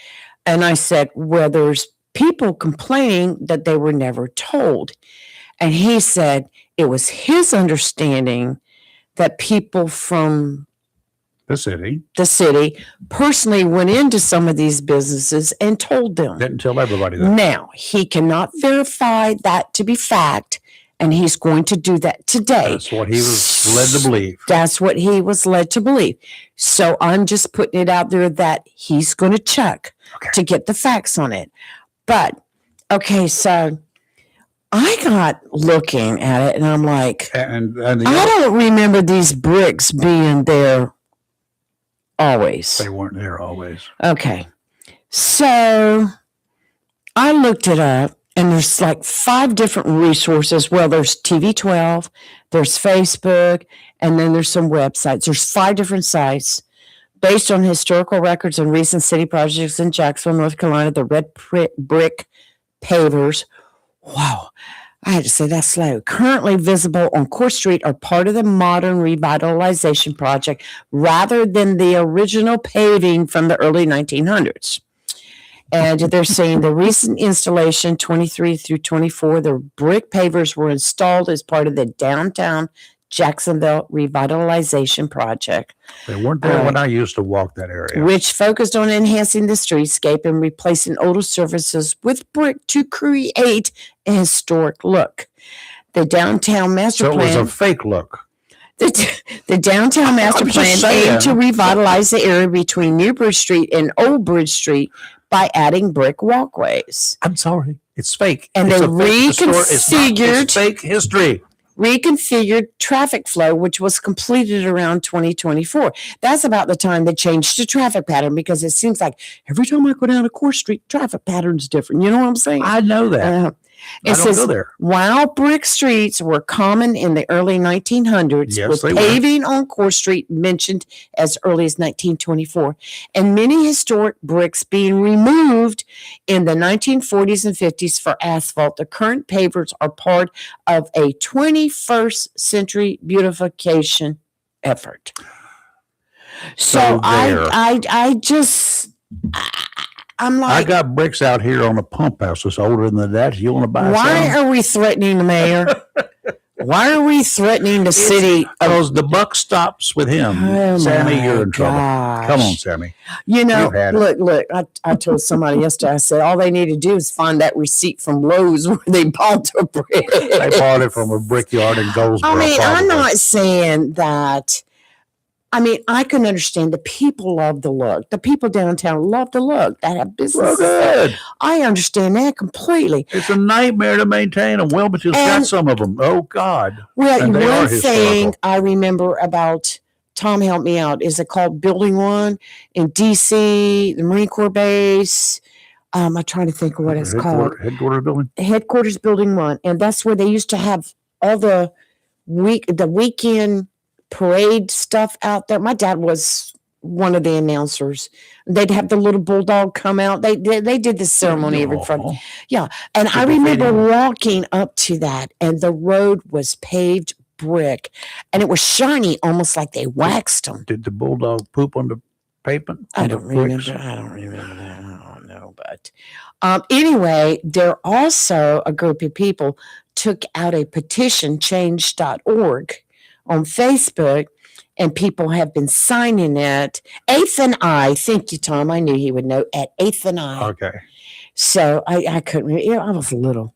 And I said, well, there's people complaining that they were never told. And he said it was his understanding that people from the city personally went into some of these businesses and told them. Didn't tell everybody that. Now, he cannot verify that to be fact, and he's going to do that today. That's what he was led to believe. That's what he was led to believe. So I'm just putting it out there that he's going to check to get the facts on it. But, okay, so I got looking at it, and I'm like, and I don't remember these bricks being there always. They weren't there always. Okay. So I looked it up, and there's like 5 different resources. Well, there's TV 12, there's Facebook, and then there's some websites. There's 5 different sites based on historical records and recent city projects in Jacksonville, North Carolina. The red brick pavers. Wow. I had to say that slow. Currently visible on Court Street are part of the modern revitalization project rather than the original paving from the early 1900s. And they're saying the recent installation, 23 through 24, the brick pavers were installed as part of the downtown Jacksonville revitalization project. They weren't there when I used to walk that area. Which focused on enhancing the streetscape and replacing older surfaces with brick to create a historic look. The downtown master plan. So it was a fake look. The downtown master plan aimed to revitalize the area between New Bridge Street and Old Bridge Street by adding brick walkways. I'm sorry. It's fake. And it's they reconfigured. It's fake history. Reconfigured traffic flow, which was completed around 2024. That's about the time they changed the traffic pattern, because it seems like every time I go down a Court Street, traffic pattern's different. You know what I'm saying? I know that. It I don't says, go there. while brick streets were common in the early 1900s, Yes, with they were. paving on Court Street mentioned as early as 1924, and many historic bricks being removed in the 1940s and 50s for asphalt, the current pavers are part of a 21st century beautification effort. So there. I'm I like, got bricks out here on a pump house that's older than that. You want to buy why some? are we threatening the mayor? Why are we threatening the city? Because the buck stops with him. Oh Sammy, my you're in trouble. gosh. Come on, Sammy. You know, You've had it. look, I told somebody yesterday, I said, all they need to do is find that receipt from Lowe's where they bought the brick. They bought it from a brickyard in Goldsboro. I mean, I'm probably. not saying that. I mean, I can understand the people love the look. The people downtown love the look that have Well, businesses. good. I understand that completely. It's a nightmare to maintain them. Wilmington's got And- some of them. Oh, God. Well, And they are one thing historical. I remember about, Tom helped me out, is it called Building 1 in DC, the Marine Corps base? I'm trying to think of what it's called. Headquarters building? Headquarters Building 1. And that's where they used to have all the weekend parade stuff out there. My dad was one of the announcers. They'd have the little bulldog come out. They did this ceremony every Friday. Oh, And I Good remember defeating. walking up to that, and the road was paved brick, and it was shiny, almost like they waxed them. did the bulldog poop on the pavement? I On the don't remember. bricks? I don't remember that. I don't know. But anyway, there also a group of people took out a petition, change.org, on Facebook, and people have been signing it. Eighth and I, thank you, Tom. I knew he would know, at Eighth and I. Okay. So I couldn't remember. Yeah, I was little.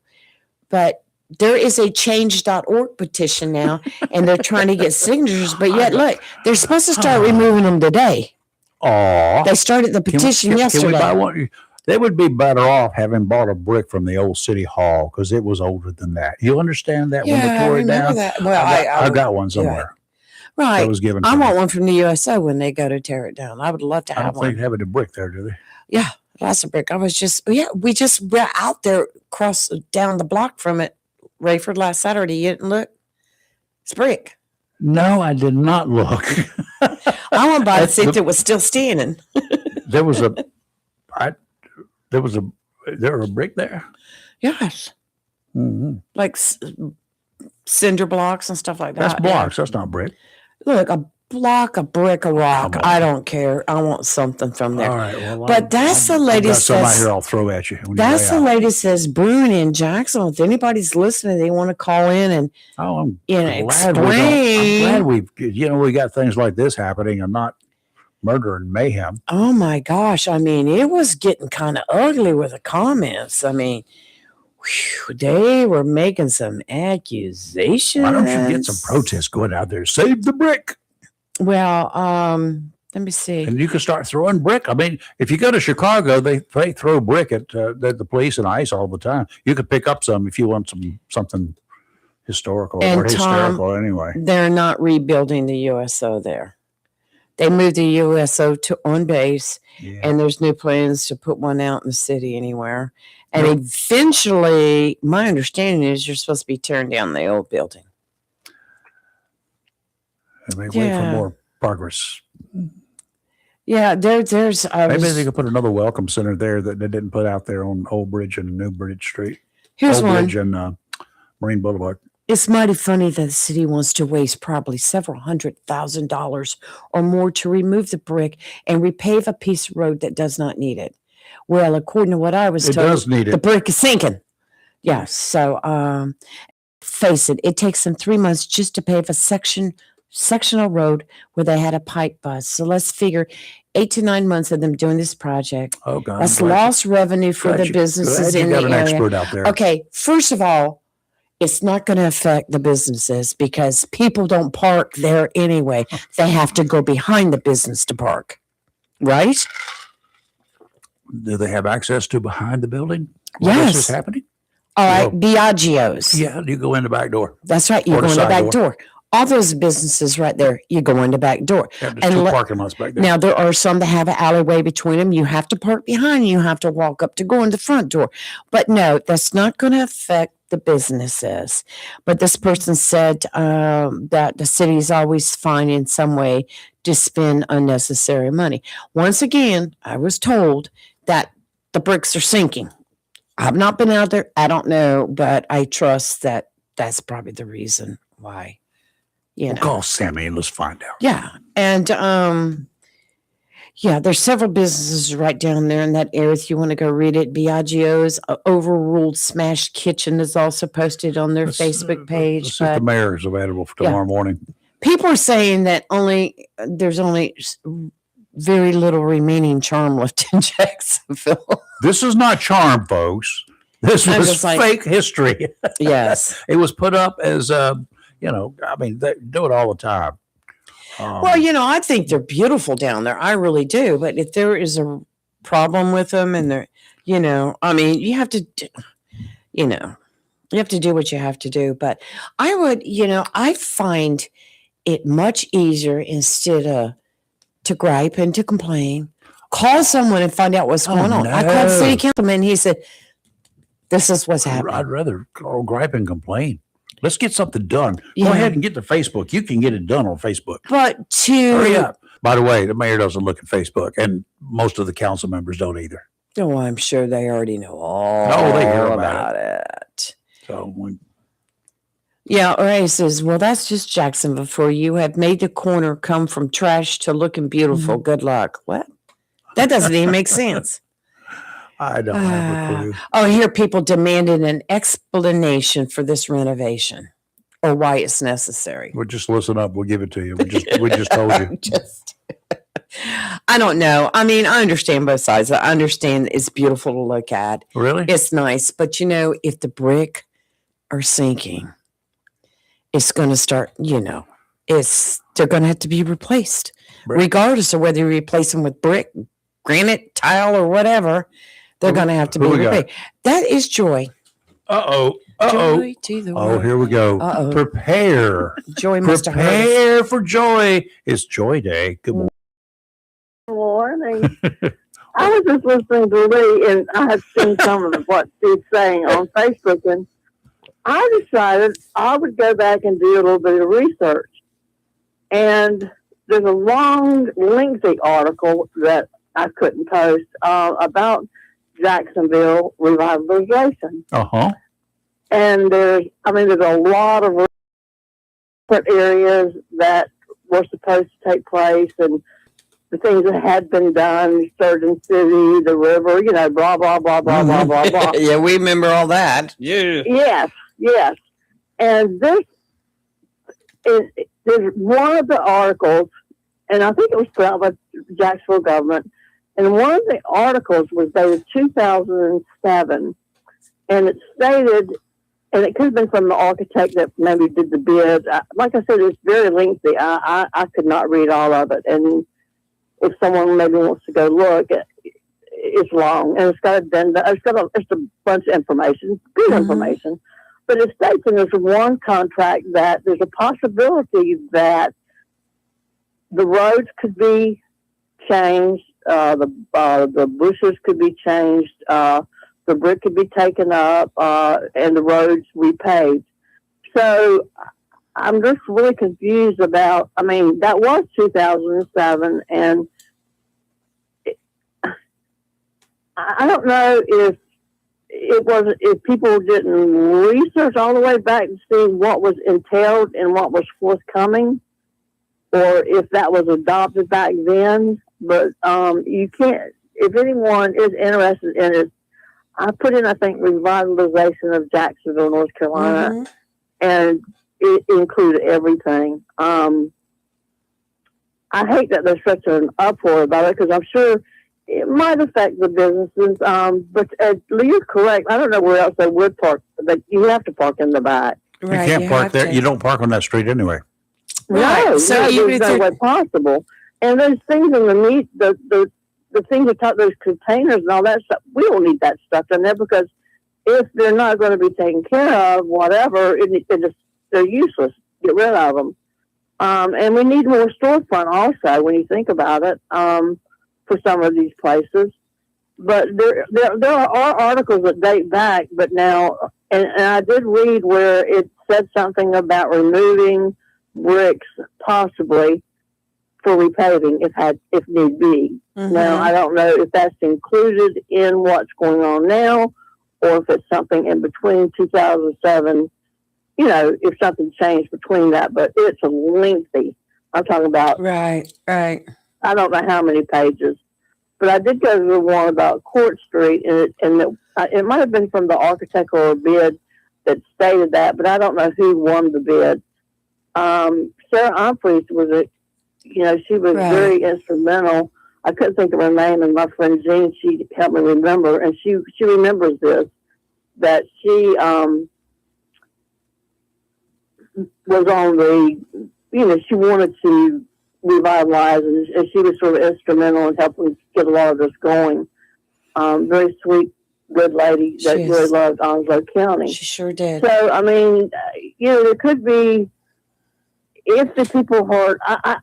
But there is a change.org petition now, and they're trying to get signatures. But yet, look, they're supposed to start removing them today. Aw. They started the petition yesterday. Can we buy one? They would be better off having bought a brick from the old city hall because it was older than that. You understand that when they I tore it remember down? that. Well, I got one somewhere. That right. was given to I me. want one from the USO when they go to tear it down. I would love to I have don't think one. they have it a brick there, do they? Yeah, lots of brick. We were out there down the block from it, Rayford, last Saturday. You didn't look? It's brick. No, I did not look. I went by to see if it was still standing. There was a brick there. Yes. Mm-hmm. Like cinder blocks and stuff like that. That's blocks. That's not brick. Look, a block, a brick, a rock. Come on. I don't care. I want something from there. All right. Well, But that's the I've lady got some out says. here I'll throw at you. when you That's lay the out. lady says Boone in Jacksonville. If anybody's listening, they want to call in and Oh, I'm explain. glad we got things like this happening and not murder and mayhem. Oh my gosh. I mean, it was getting kind of ugly with the comments. I mean, they were making some accusations. Why don't you get some protests going out there? Save the brick. Well, let me see. And you can start throwing brick. I mean, if you go to Chicago, they throw brick at the police and ICE all the time. You could pick up some if you want something historical And or hysterical anyway. They're not rebuilding the USO there. They moved the USO to on base, Yeah. and there's no plans to put one out in the city anywhere. And eventually, my understanding is you're supposed to be tearing down the old building. And they wait for more progress. Yeah, there's. Maybe they could put another welcome center there that they didn't put out there on Old Bridge and New Bridge Street. Here's Old one. Bridge and Marine Boulevard. It's mighty funny that the city wants to waste probably several $100,000 or more to remove the brick and repave a piece of road that does not need it. Well, according to what I was It told, does need the it. brick is sinking. Yeah. So, face it takes them 3 months just to pave a sectional road where they had a pipe bust. So let's figure 8 to 9 months of them doing this project. Oh, God. That's lost revenue for the businesses in the got an area. expert out there. Okay, first of all, it's not going to affect the businesses because people don't park there anyway. They have to go behind the business to park, right? Do they have access to behind the building? While this is Yes. happening? All right, Biagio's. Yeah, you go in the back door. That's right. You Or go the in the side back door. all those businesses right there, you go in the back door. Yeah, there's two parking lots back there. Now, there are some that have an alleyway between them. You have to park behind. You have to walk up to go in the front door. But no, that's not going to affect the businesses. But this person said that the city is always finding some way to spend unnecessary money. Once again, I was told that the bricks are sinking. I've not been out there. I don't know, but I trust that that's probably the reason why. We'll call Sammy and let's find out. Yeah. And yeah, there's several businesses right down there in that area. If you want to go read it, Biagio's Overruled Smashed Kitchen is also posted on their Facebook page. Let's see if the mayor is available for tomorrow morning. People are saying that there's only very little remaining charm left in Jacksonville. This is not charm, folks. This was fake history. Yes. It was put up as, I mean, they do it all the time. Well, I think they're beautiful down there. I really do. But if there is a problem with them and they're, I mean, you have to, you have to do what you have to do. But I would, I find it much easier instead of to gripe and to complain. Call someone and find out what's going on. I called city councilman. He said, this is what's happening. I'd rather gripe and complain. Let's get something done. Go ahead and get to Facebook. You can get it done on Facebook. But hurry up. By the way, the mayor doesn't look at Facebook, and most of the council members don't either. Oh, I'm sure they already know all they hear about it. So yeah, Ray says, well, that's just Jacksonville for you. Have made the corner come from trash to looking beautiful. Good luck. What? That doesn't even make sense. I don't have a clue. Oh, here people demanded an explanation for this renovation or why it's necessary. Well, just listen up. We'll give it to you. We just told you. I don't know. I mean, I understand both sides. I understand it's beautiful to look at. Really? It's nice. But, if the brick are sinking, it's going to start, they're going to have to be replaced. Regardless of whether you replace them with brick, granite, tile, or whatever. They're going to have to be replaced. That is Joy. Uh-oh. Joy to the world. Oh, here we go. Uh-oh. Prepare. Joy must have heard. Prepare for joy. It's Joy Day. Good morning. Good morning. I was just listening to Lee, and I had seen some of what she's saying on Facebook, and I decided I would go back and do a little bit of research. And there's a long, lengthy article that I couldn't post about Jacksonville revitalization. Uh-huh. And there's a lot of different areas that were supposed to take place and the things that had been done, Sturgeon City, the river, blah, blah, blah, blah, blah, blah, blah. Yeah, we remember all that. Yeah. Yes. And there's one of the articles, and I think it was put out by the Jacksonville government, and one of the articles was dated 2007, and it stated, and it could have been from the architect that maybe did the bid. Like I said, it's very lengthy. I could not read all of it, and if someone maybe wants to go look, it's long, and it's got a bunch of information, good information. But it states in this one contract that there's a possibility that the roads could be changed, the bushes could be changed, the brick could be taken up, and the roads repaved. So I'm just really confused about, that was 2007, and I don't know if people didn't research all the way back to see what was entailed and what was forthcoming, or if that was adopted back then. But you can't, if anyone is interested in it, I put in, I think, revitalization of Jacksonville, North Carolina, and it included everything. I hate that there's such an uproar about it, because I'm sure it might affect the businesses. But you're correct. I don't know where else they would park, but you have to park in the back. Right, you can't park there. You don't park on that street anyway. No, so there's no way possible. And there's things in the meat, the things that talk, those containers and all that stuff. We don't need that stuff in there, because if they're not going to be taken care of, whatever, they're useless. Get rid of them. And we need more storefront also when you think about it, for some of these places. But there are articles that date back, but now, and I did read where it said something about removing bricks possibly for repaving if need be. Now, I don't know if that's included in what's going on now, or if it's something in between 2007, if something changed between that, but it's lengthy. I'm talking about, Right. I don't know how many pages, but I did go to the one about Court Street, and it might have been from the architect or a bid that stated that, but I don't know who won the bid. Sarah Humphreys she was very instrumental. I couldn't think of her name, and my friend Jean, she helped me remember, and she remembers this, that she was on she wanted to revitalize, and she was sort of instrumental in helping get a lot of this going. Very sweet, good lady that really loved Onslow County. She sure did. So, I mean, there could be, if the people heard, I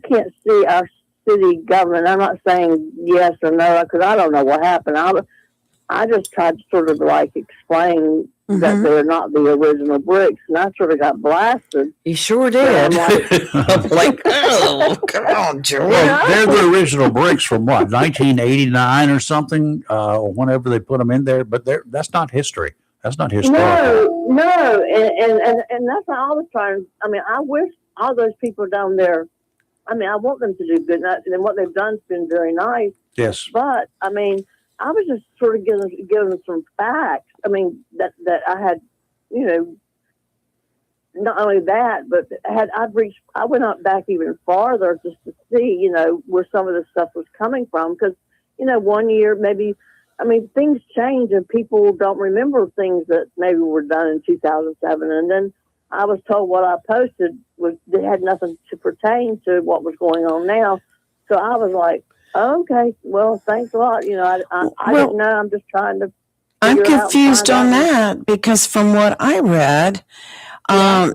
can't see our city government. I'm not saying yes or no, because I don't know what happened. I just tried to sort of explain that they're not the original bricks, and I sort of got blasted. You sure did. I'm like, oh, come on, Joe. Well, they're the original bricks from what, 1989 or something, whenever they put them in there. But that's not history. That's not historical. No, and that's what I was trying. I mean, I wish all those people down there. I mean, I want them to do good, and what they've done's been very nice. Yes, but I mean, I was just sort of giving them some facts. I mean, that I had, not only that, but I went up back even farther just to see, where some of this stuff was coming from. Because, 1 year, maybe, I mean, things change and people don't remember things that maybe were done in 2007. And then I was told what I posted had nothing to pertain to what was going on now. So I was like, okay, well, thanks a lot. I didn't know. I'm just trying to. I'm confused on that because from what I read,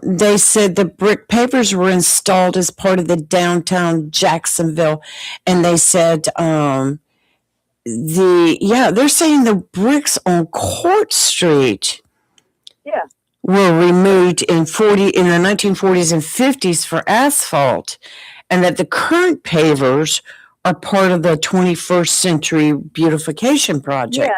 they said the brick pavers were installed as part of the downtown Jacksonville, and they said they're saying the bricks on Court Street were removed in the 1940s and 50s for asphalt, and that the current pavers are part of the 21st Century Beautification Project.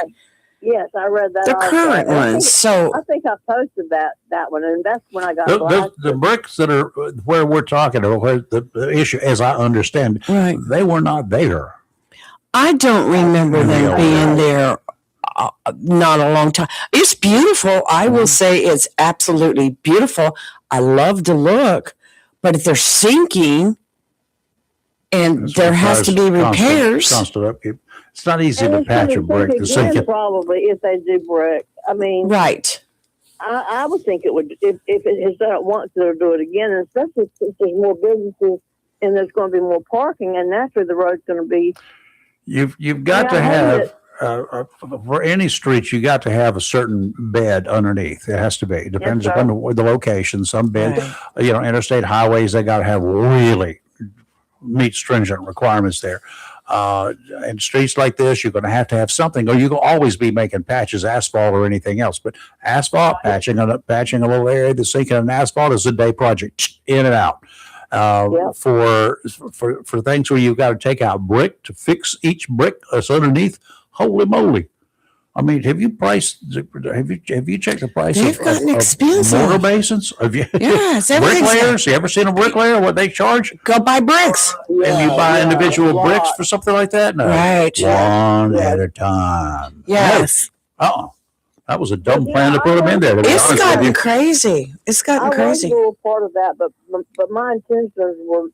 Yes, I read that. The current ones. I think I posted that one, and that's when I got the bricks that are where we're talking about, where the issue, as I understand, they were not there. I don't remember them being there. Not a long time. It's beautiful. I will say it's absolutely beautiful. I love the look, but if they're sinking, and there has to be repairs. Constant upkeep. It's not easy to patch a brick. Probably, if they do brick. I mean, right. I would think it would, if it has done it once, they'll do it again. And especially if there's more businesses and there's going to be more parking, and naturally the road's going to be. You've got to have. For any street, you got to have a certain bed underneath. It has to be. It depends upon the location. Some bed, interstate highways, they got to have really meet stringent requirements there. And streets like this, you're going to have something, or you will always be making patches, asphalt or anything else. But asphalt patching a little area that's sinking in asphalt is a day project, in and out. For things where you've got to take out brick to fix each brick that's underneath, holy moly! I mean, have you checked the price of mortar basins? Have you? Yes, bricklayers. You ever seen a bricklayer? What they charge? Go buy bricks. And you buy individual bricks for something like that? No. Right. One at a time. Yes. No. That was a dumb plan to put them in there. It's gotten crazy. It's gotten crazy. I was a little part of that, but my intentions were,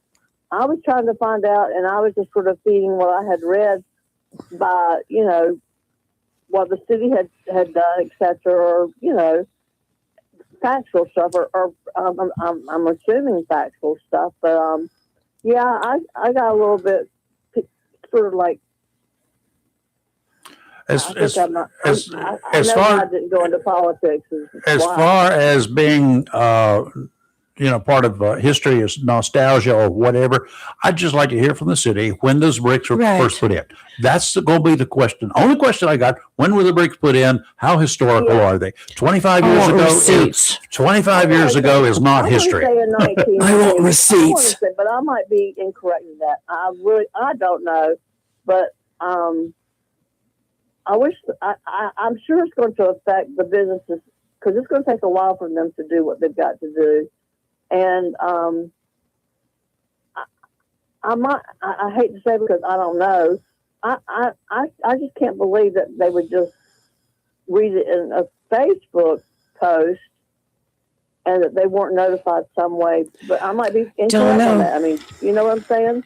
I was trying to find out, and I was just sort of feeding what I had read by, what the city had done, etc., or factual stuff, or I'm assuming factual stuff, but I got a little bit sort of like. As far I didn't go into politics. As far as being part of history is nostalgia or whatever. I'd just like to hear from the city when those bricks were Right. first put in. That's going to be the question. Only question I got: when were the bricks put in? How historical are they? 25 I years want ago. receipts. 25 years ago is not history. I want to say in 1990. I want I want receipts. to say, but I might be incorrect in that. I don't know, but I wish I'm sure it's going to affect the businesses because it's going to take a while for them to do what they've got to do, and I hate to say because I don't know. I just can't believe that they would just read it in a Facebook post and that they weren't notified some way. But I might be incorrect Don't know. on that. I mean, you know what I'm saying?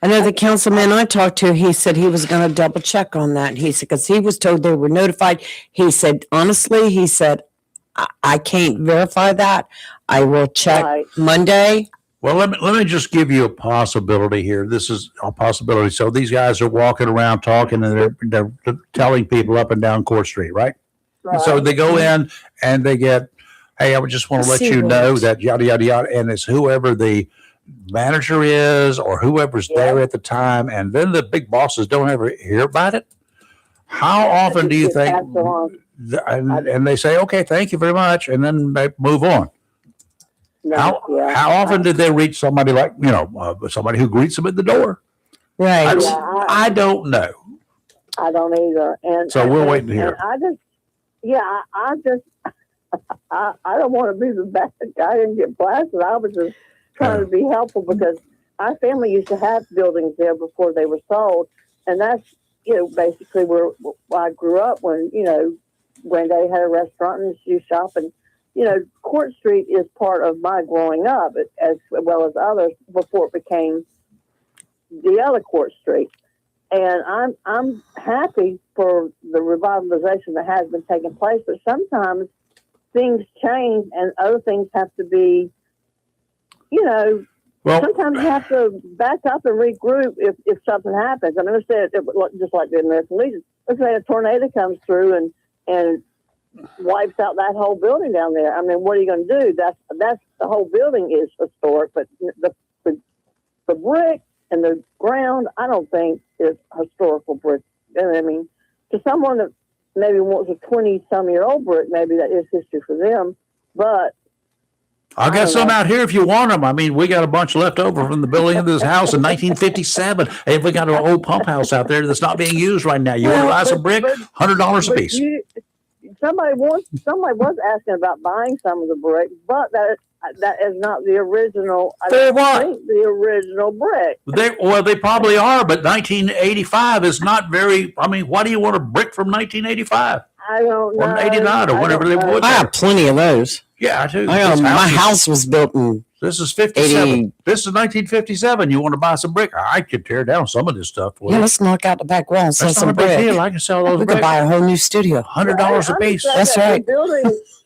I know the councilman I talked to, he said he was going to double check on that. He said, because he was told they were notified. He said, honestly, he said, I can't verify that. I will check Right. Monday. Well, let me just give you a possibility here. This is a possibility. So these guys are walking around talking, and they're telling people up and down Court Street, right? Right. So they go in and they get, hey, I would just want to let you know that yada yada yada, and it's whoever the manager is or whoever's there at the time, and then the big bosses don't ever hear about it. How often do you It's think? passed along. And they say, okay, thank you very much, and then they move on. No, How often did they reach somebody like, somebody who greets them at the door? Right. I don't know. I don't either. And So we're waiting to hear. And I don't want to be the bad guy and get blasted. I was just trying to be helpful because our family used to have buildings there before they were sold. And that's, basically where I grew up when they had a restaurant and a shoe shop. And, Court Street is part of my growing up as well as others before it became the other Court Street. And I'm happy for the revitalization that has been taking place, but sometimes things change and other things have to be, sometimes you have to back up and regroup if something happens. I mean, let's say just like the American Legion, let's say a tornado comes through and wipes out that whole building down there. I mean, what are you going to do? That's the whole building is historic, but the brick and the ground, I don't think is historical brick. I mean, to someone that maybe wants a 20-some-year-old brick, maybe that is history for them. But I'll get some out here if you want them. I mean, we got a bunch left over from the building of this house in 1957. Hey, if we got an old pump house out there that's not being used right now, you want to buy some brick? $100 a piece. Somebody was asking about buying some of the brick, but that is not the original. I think the original brick. They probably are, but 1985 is not very. I mean, why do you want a brick from 1985? I don't know. Or 89 or whatever they would. I have plenty of those. Yeah, I do. My house was built in. This is 57. This is 1957. You want to buy some brick? I could tear down some of this stuff. Yeah, let's knock out the back wall and sell That's some not a big brick. deal. I can sell those We bricks. could buy a whole new studio. $100 a piece. That's right.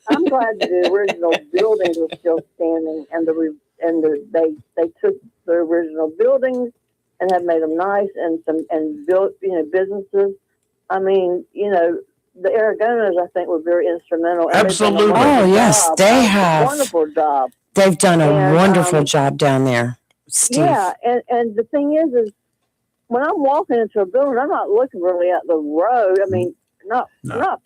I'm glad that the original buildings are still standing, and they took the original buildings and have made them nice and built businesses. I mean, the Aragonas, I think, were very instrumental. Absolutely. Oh yes, they have. Wonderful job. They've done a wonderful job down there, Steve. Yeah, and the thing is when I'm walking into a building, I'm not looking really at the road. I mean, not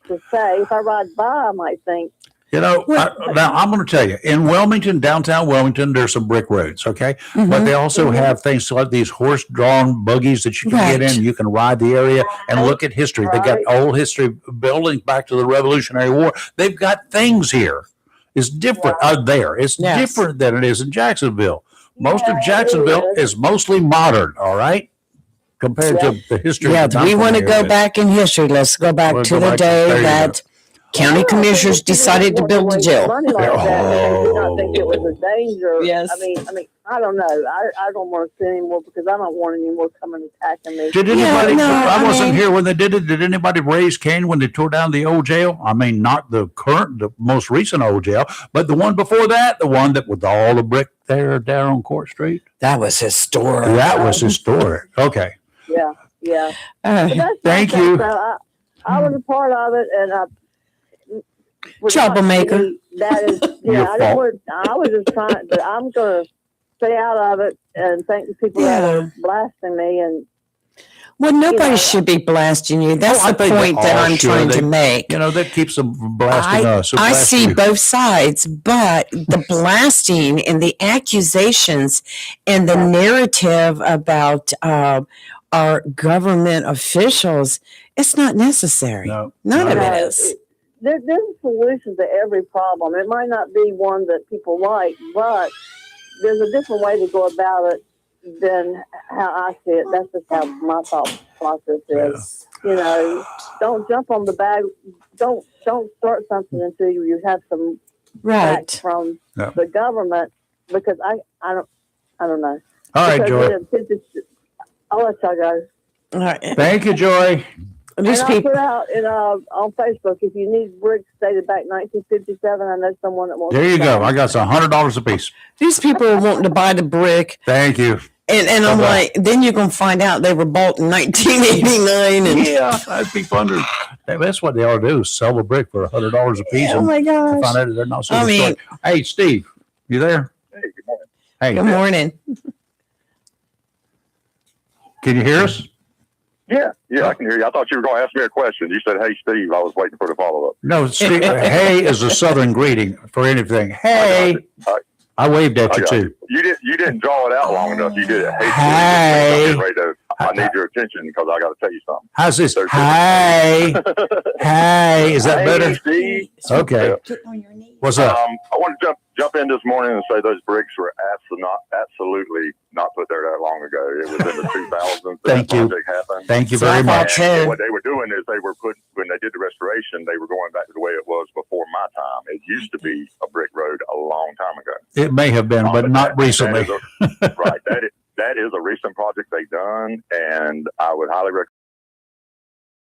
to say. If I ride by, I might think. Now I'm going to tell you, in Wilmington, downtown Wilmington, there's some brick roads, okay? But they also have things like these horse-drawn buggies that you can get in. You can ride the area and look at history. They got old history buildings back to the Revolutionary War. They've got things here. It's different out there. It's different than it is in Jacksonville. Most of Jacksonville is mostly modern, all right? Compared to the history. Yeah, we want to go back in history. Let's go back to the day that county commissioners decided to build a jail. Money like that, and they did not think it was a danger. Yes. I mean, I don't know. I don't want to see anymore because I don't want any more coming attacking me. Did anybody? I wasn't here when they did it. Did anybody raise Cain when they tore down the old jail? I mean, not the most recent old jail, but the one before that, the one that with all the brick there down on Court Street. That was historic. That was historic. Okay. Yeah. Thank you. I was a part of it, and would Troublemaker. not be- That is, Your I was just trying, but I'm going to stay out of it and thank the people that are blasting me. And Well, nobody know, should be blasting you. That's I the think they point that all I'm should. trying to make. You know, that keeps them from blasting us. So I blast see you. both sides, but the blasting and the accusations and the narrative about our government officials, it's not necessary. No, None of no. it is. there's a solution to every problem. It might not be one that people like, but there's a different way to go about it than how I see it. That's just how my thought process is. You know, don't jump on the bag. Don't start something until you have some Right. facts from Yeah. the government, because I don't know. All right, Because, Joy. I'll let y'all go. All right. Thank you, Joy. These And I people, put out on Facebook, if you need bricks dated back 1957, I know someone that wants. There you to go. buy I got some $100 a piece. these people are wanting to buy the brick. Thank you. And I'm Bye-bye. like, then you're going to find out they were bought in 1989. And Yeah, that'd be fun. That's what they ought to do: sell the brick for $100 a piece. oh And my find gosh. out they're not so I mean- destroyed. Hey, Steve, you there? Hey, good morning. Hey, Good morning. can you hear us? Yeah, I can hear you. I thought you were going to ask me a question. You said, "Hey, Steve." I was waiting for the follow up. No, Steve. Hey is a Southern greeting for anything. Hey, I waved at you too. You didn't draw it out long enough. You did it. Hey. I'm getting ready to, I need your attention because I got to tell you something. How's this? There's- Hey, hey, is that Hey, better? Steve. Okay. What's up? I want to jump in this morning and say those bricks were absolutely not put there that long ago. It was in the 2000s. Thank that you. project happened. Thank you So I very thought much. too. And what they were doing is they were when they did the restoration, they were going back to the way it was before my time. It used to be a brick road a long time ago. It may have been, but not recently. Right. That is a recent project they've done, and I would highly recommend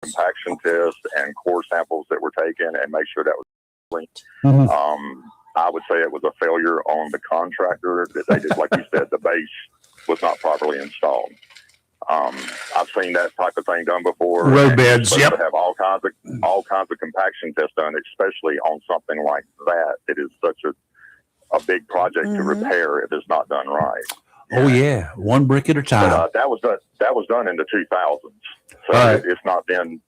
compaction tests and core samples that were taken and make sure that was clean. Mhm. I would say it was a failure on the contractor that they did, like you said, the base was not properly installed. I've seen that type of thing done before. Road and beds, you're supposed yep. to have all kinds of compaction tests done, especially on something like that. It is such a big project to Mhm. repair if it's not done right. Oh yeah, one brick at a But, time. that was done in the 2000s. So All right. it's not been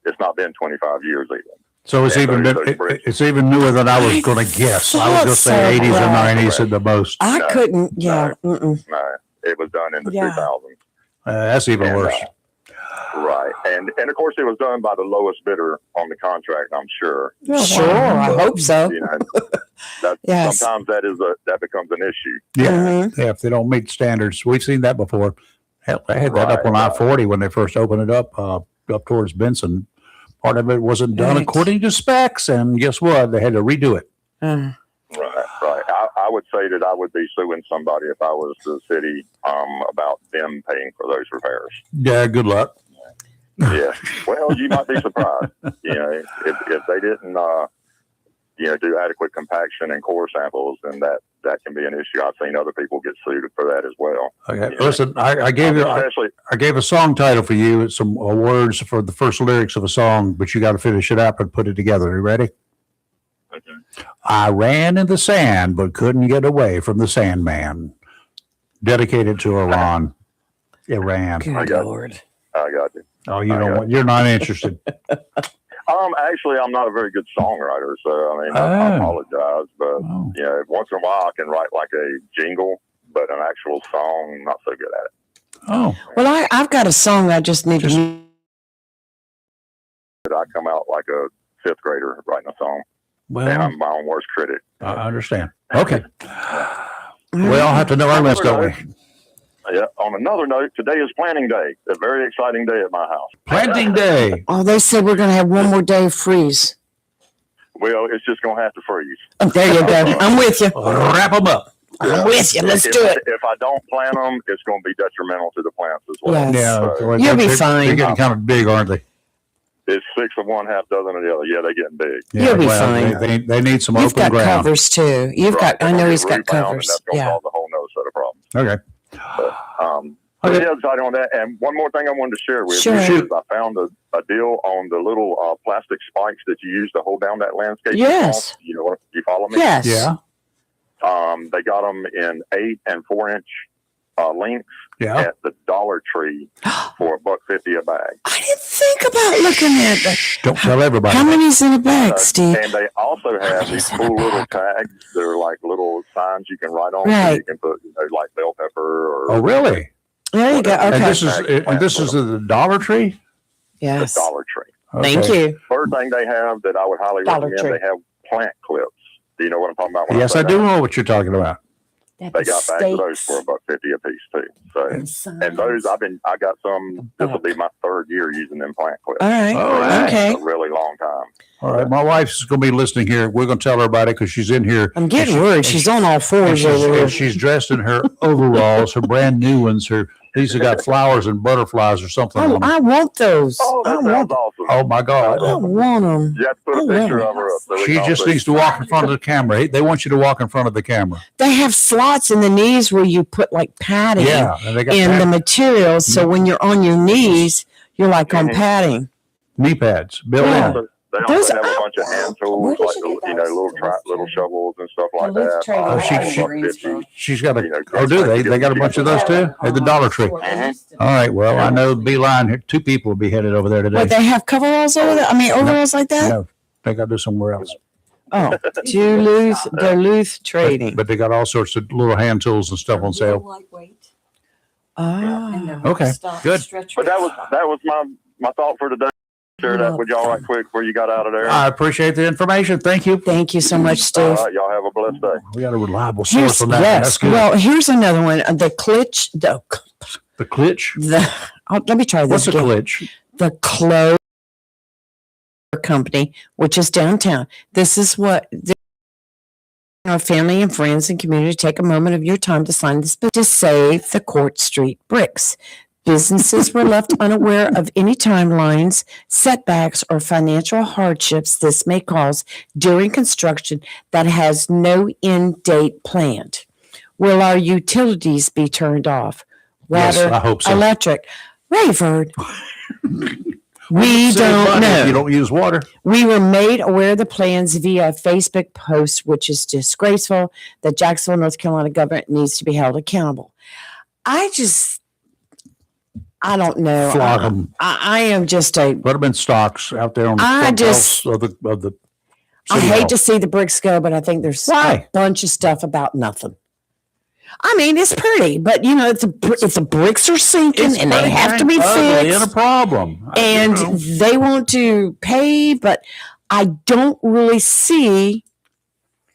25 years even. So it's Yeah, even those been, bricks. it's even newer than I was going to guess. I was going to say thought so, 80s or Brad. 90s at the most. I No, couldn't. Yeah. Mm-mm. No, it was done in the Yeah. 2000s. That's even And, worse. Right. And of course it was done by the lowest bidder on the contract, I'm sure. Sure. I hope so. You know, that Yes. sometimes that becomes an issue. Yeah, Mhm. yeah. If they don't meet standards, we've seen that before. Hell, they had that up on Right. I-40 when they first opened it up towards Benson. Part of it wasn't done Right. according to specs, and guess what? They had to redo it. Uh, Right. I would say that I would be suing somebody if I was the city about them paying for those repairs. Yeah, good luck. Yeah. Well, you might be surprised. You know, if they didn't, do adequate compaction and core samples, then that can be an issue. I've seen other people get sued for that as well. Okay, Yeah. listen, I gave you, Especially, I gave a song title for you, some words for the first lyrics of a song, but you got to finish it up and put it together. You ready? okay. I ran in the sand, but couldn't get away from the Sandman. Dedicated to Iran. Iran. good got it. Lord. I got you. Oh, you don't want, you're not interested. Actually, I'm not a very good songwriter, so I mean, I Oh. apologize, but Oh. once in a while I can write like a jingle, but an actual song, not so good at it. Oh, Well, I've got a song I just need to. But I come out like a fifth grader writing a song, and well, I'm my own worst critic. I understand. Okay. We all have to know our list, don't we? Yeah. On another note, today is planting day. A very exciting day at my house. Planting day. Oh, they said we're going to have one more day of freeze. Well, it's just gonna have to freeze. Oh, there you go. I'm with you. Wrap them up. I'm with you. Let's if, do it. If I don't plant them, it's going to be detrimental to the plants as well. Yes. Yeah. So, You'll be They're fine. getting kind of big, aren't they? it's 6 of one, half dozen of the other. Yeah, they're getting big. You'll be fine. They need some You've open got ground. covers too. You've Right, got. I they're know gonna he's get got root bound, covers. And that's going to Yeah. cause a whole nother set of problems. Okay. So Okay. yeah, decided on that. And one more thing I wanted to share with Sure. you is I found a deal on the little plastic spikes that you use to hold down that landscape. Yes. You know what? You follow me? Yes. Yeah. They got them in 8 and 4 inch lengths Yeah. at the Dollar Tree for $1.50 a bag. I didn't think about looking at that. Shh, don't tell everybody. How many's in a bag, Steve? And they also have these cool little tags. They're like little signs you can write on. So Right. you can put like bell pepper or Oh, really? There you go. And Okay. And this is the Dollar Tree? Yes. the Dollar Tree. Thank Okay. you. Third thing they have that I would highly Dollar recommend, Tree. they have plant clips. Do you know what I'm talking about? when Yes, say I do that? know what you're talking about. They got bags of those for $1.50 a piece too. So, and those I got some. This will be my 3rd year using them plant clips. All right. All right. Okay. A really long time. All right. My wife's going to be listening here. We're going to tell her about it because she's in here. I'm getting worried. She's on all And fours over here. she's dressed in her overalls, her brand new ones. These have got flowers and butterflies or something Oh, on them. I want those. Oh, I that want. sounds awesome. Oh, my God. I want them. You have to put a Oh, picture wow. of her up. So we She can all just see. needs to walk in front of the camera. They want you to walk in front of the camera. They have slots in the knees where you put like padding Yeah. And they got in the materials. So when you're on your knees, you're like on Mhm. padding. knee pads built They Yeah. in. also, they Those also have are- a bunch of hand Where tools, did like you get little those? little shovels and stuff like Duluth that. Trading Oh, she- $1.50. She's got You know, oh, do they? They got a bunch of those too at the Dollar Tree. All right. Well, I know Beeline here. 2 people will be headed over there today. What, they have coveralls over there? I mean, overalls like that? No, they got to do somewhere else. Oh, Duluth Trading. But they got all sorts of little hand tools and stuff on sale. Lightweight. Oh. Okay, good. But that was my thought for today. Share that with y'all right quick before you got out of there. I appreciate the information. Thank you. Thank you so much, All Steve. right, y'all have a blessed day. We got a reliable Here's, source on that. That's yes. good. Well, here's another one. The Klitsch, The Klitsch. let me try What's this a again. Klitsch? The Clothes Company, which is downtown. This is what our family and friends and community take a moment of your time to sign this bill to save the Court Street bricks. Businesses were left unaware of any timelines, setbacks, or financial hardships this may cause during construction that has no end date planned. Will our utilities be turned off? Yes, Water, I hope so. electric. Rayford. We Save don't money if you know. don't use water. We were made aware of the plans via a Facebook post, which is disgraceful. The Jacksonville, North Carolina government needs to be held accountable. I don't know. Flog them. I am just a, Put them in stocks out there on the I front just- house of the I city hate hall. to see the bricks go, but I think there's Why? a bunch of stuff about nothing. I mean, it's pretty, but you know, if the bricks are sinking and they have to be ugly and a fixed problem. and You know. they want to pay, but I don't really see.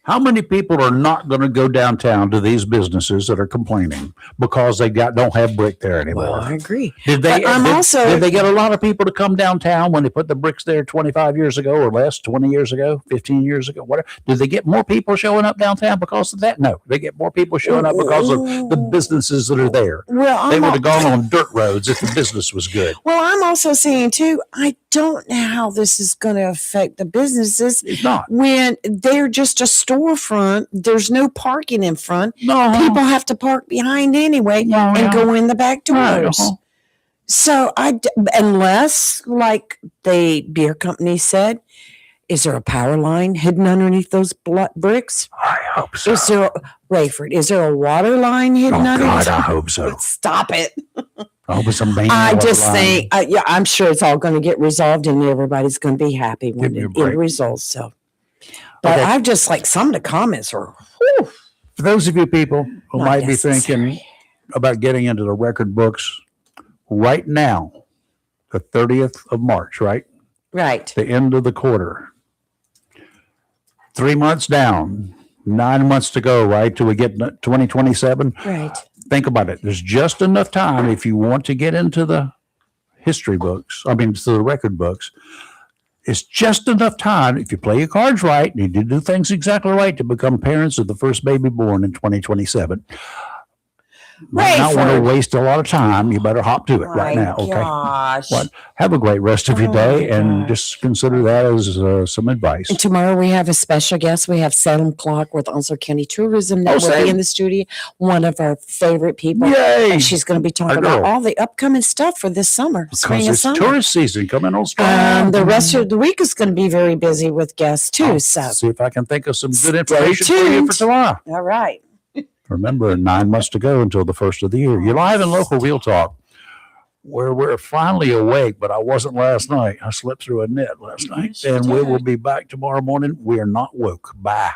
How many people are not going to go downtown to these businesses that are complaining because they don't have brick there anymore? Well, I agree. Did they? But I'm also- Did they get a lot of people to come downtown when they put the bricks there 25 years ago or less, 20 years ago, 15 years ago, whatever? Did they get more people showing up downtown because of that? No, they get more people showing up because of the businesses that are there. Well, They I'm would al- have gone on dirt roads if the business was good. well, I'm also saying too, I don't know how this is going to affect the businesses It's not. when they're just a storefront. There's no parking in front. No. People have to park behind anyway No, and yeah. go in the back Right, doors. uh-huh. So unless, like the beer company said, is there a power line hidden underneath those bricks? I hope so. Is there, Rayford, is there a water line Oh, hidden God, underneath? I hope so. Stop it. I hope it's a main I water just line. think, yeah, I'm sure it's all going to get resolved and everybody's going to be happy when Give me a it break. results. So, but Okay. I've just like some of the comments are, whew, For those of you people who not might be necessary. thinking about getting into the record books, right now, the 30th of March, right? Right. The end of the quarter. 3 months down, 9 months to go, right? Till we get 2027. Right. Think about it. There's just enough time if you want to get into the history books, to the record books. It's just enough time if you play your cards right and you do things exactly right to become parents of the first baby born in 2027. Might not want to Rayford. waste a lot of time. You better hop to it right My now. Okay. gosh. What? Have a great rest of your Oh, day, my and gosh. just consider that as some advice. And tomorrow we have a special guest. We have Salem Clock with Onslow County Tourism that Oh, will be Sam. in the studio. One of our favorite people. Yay! And she's going to be talking Our about girl. all the upcoming stuff for this summer, spring Because and it's summer. tourist season coming on strong. The rest of the week is going to be very busy with guests too. I'll So, see if I can think of some good Stay information for you tuned. for tomorrow. all right. Remember, 9 months to go until the first of the year. You're live in Local Real Talk, where we're finally awake, but I wasn't last night. I slept through a net last night. Yes, you And we will did. be back tomorrow morning. We are not woke. Bye.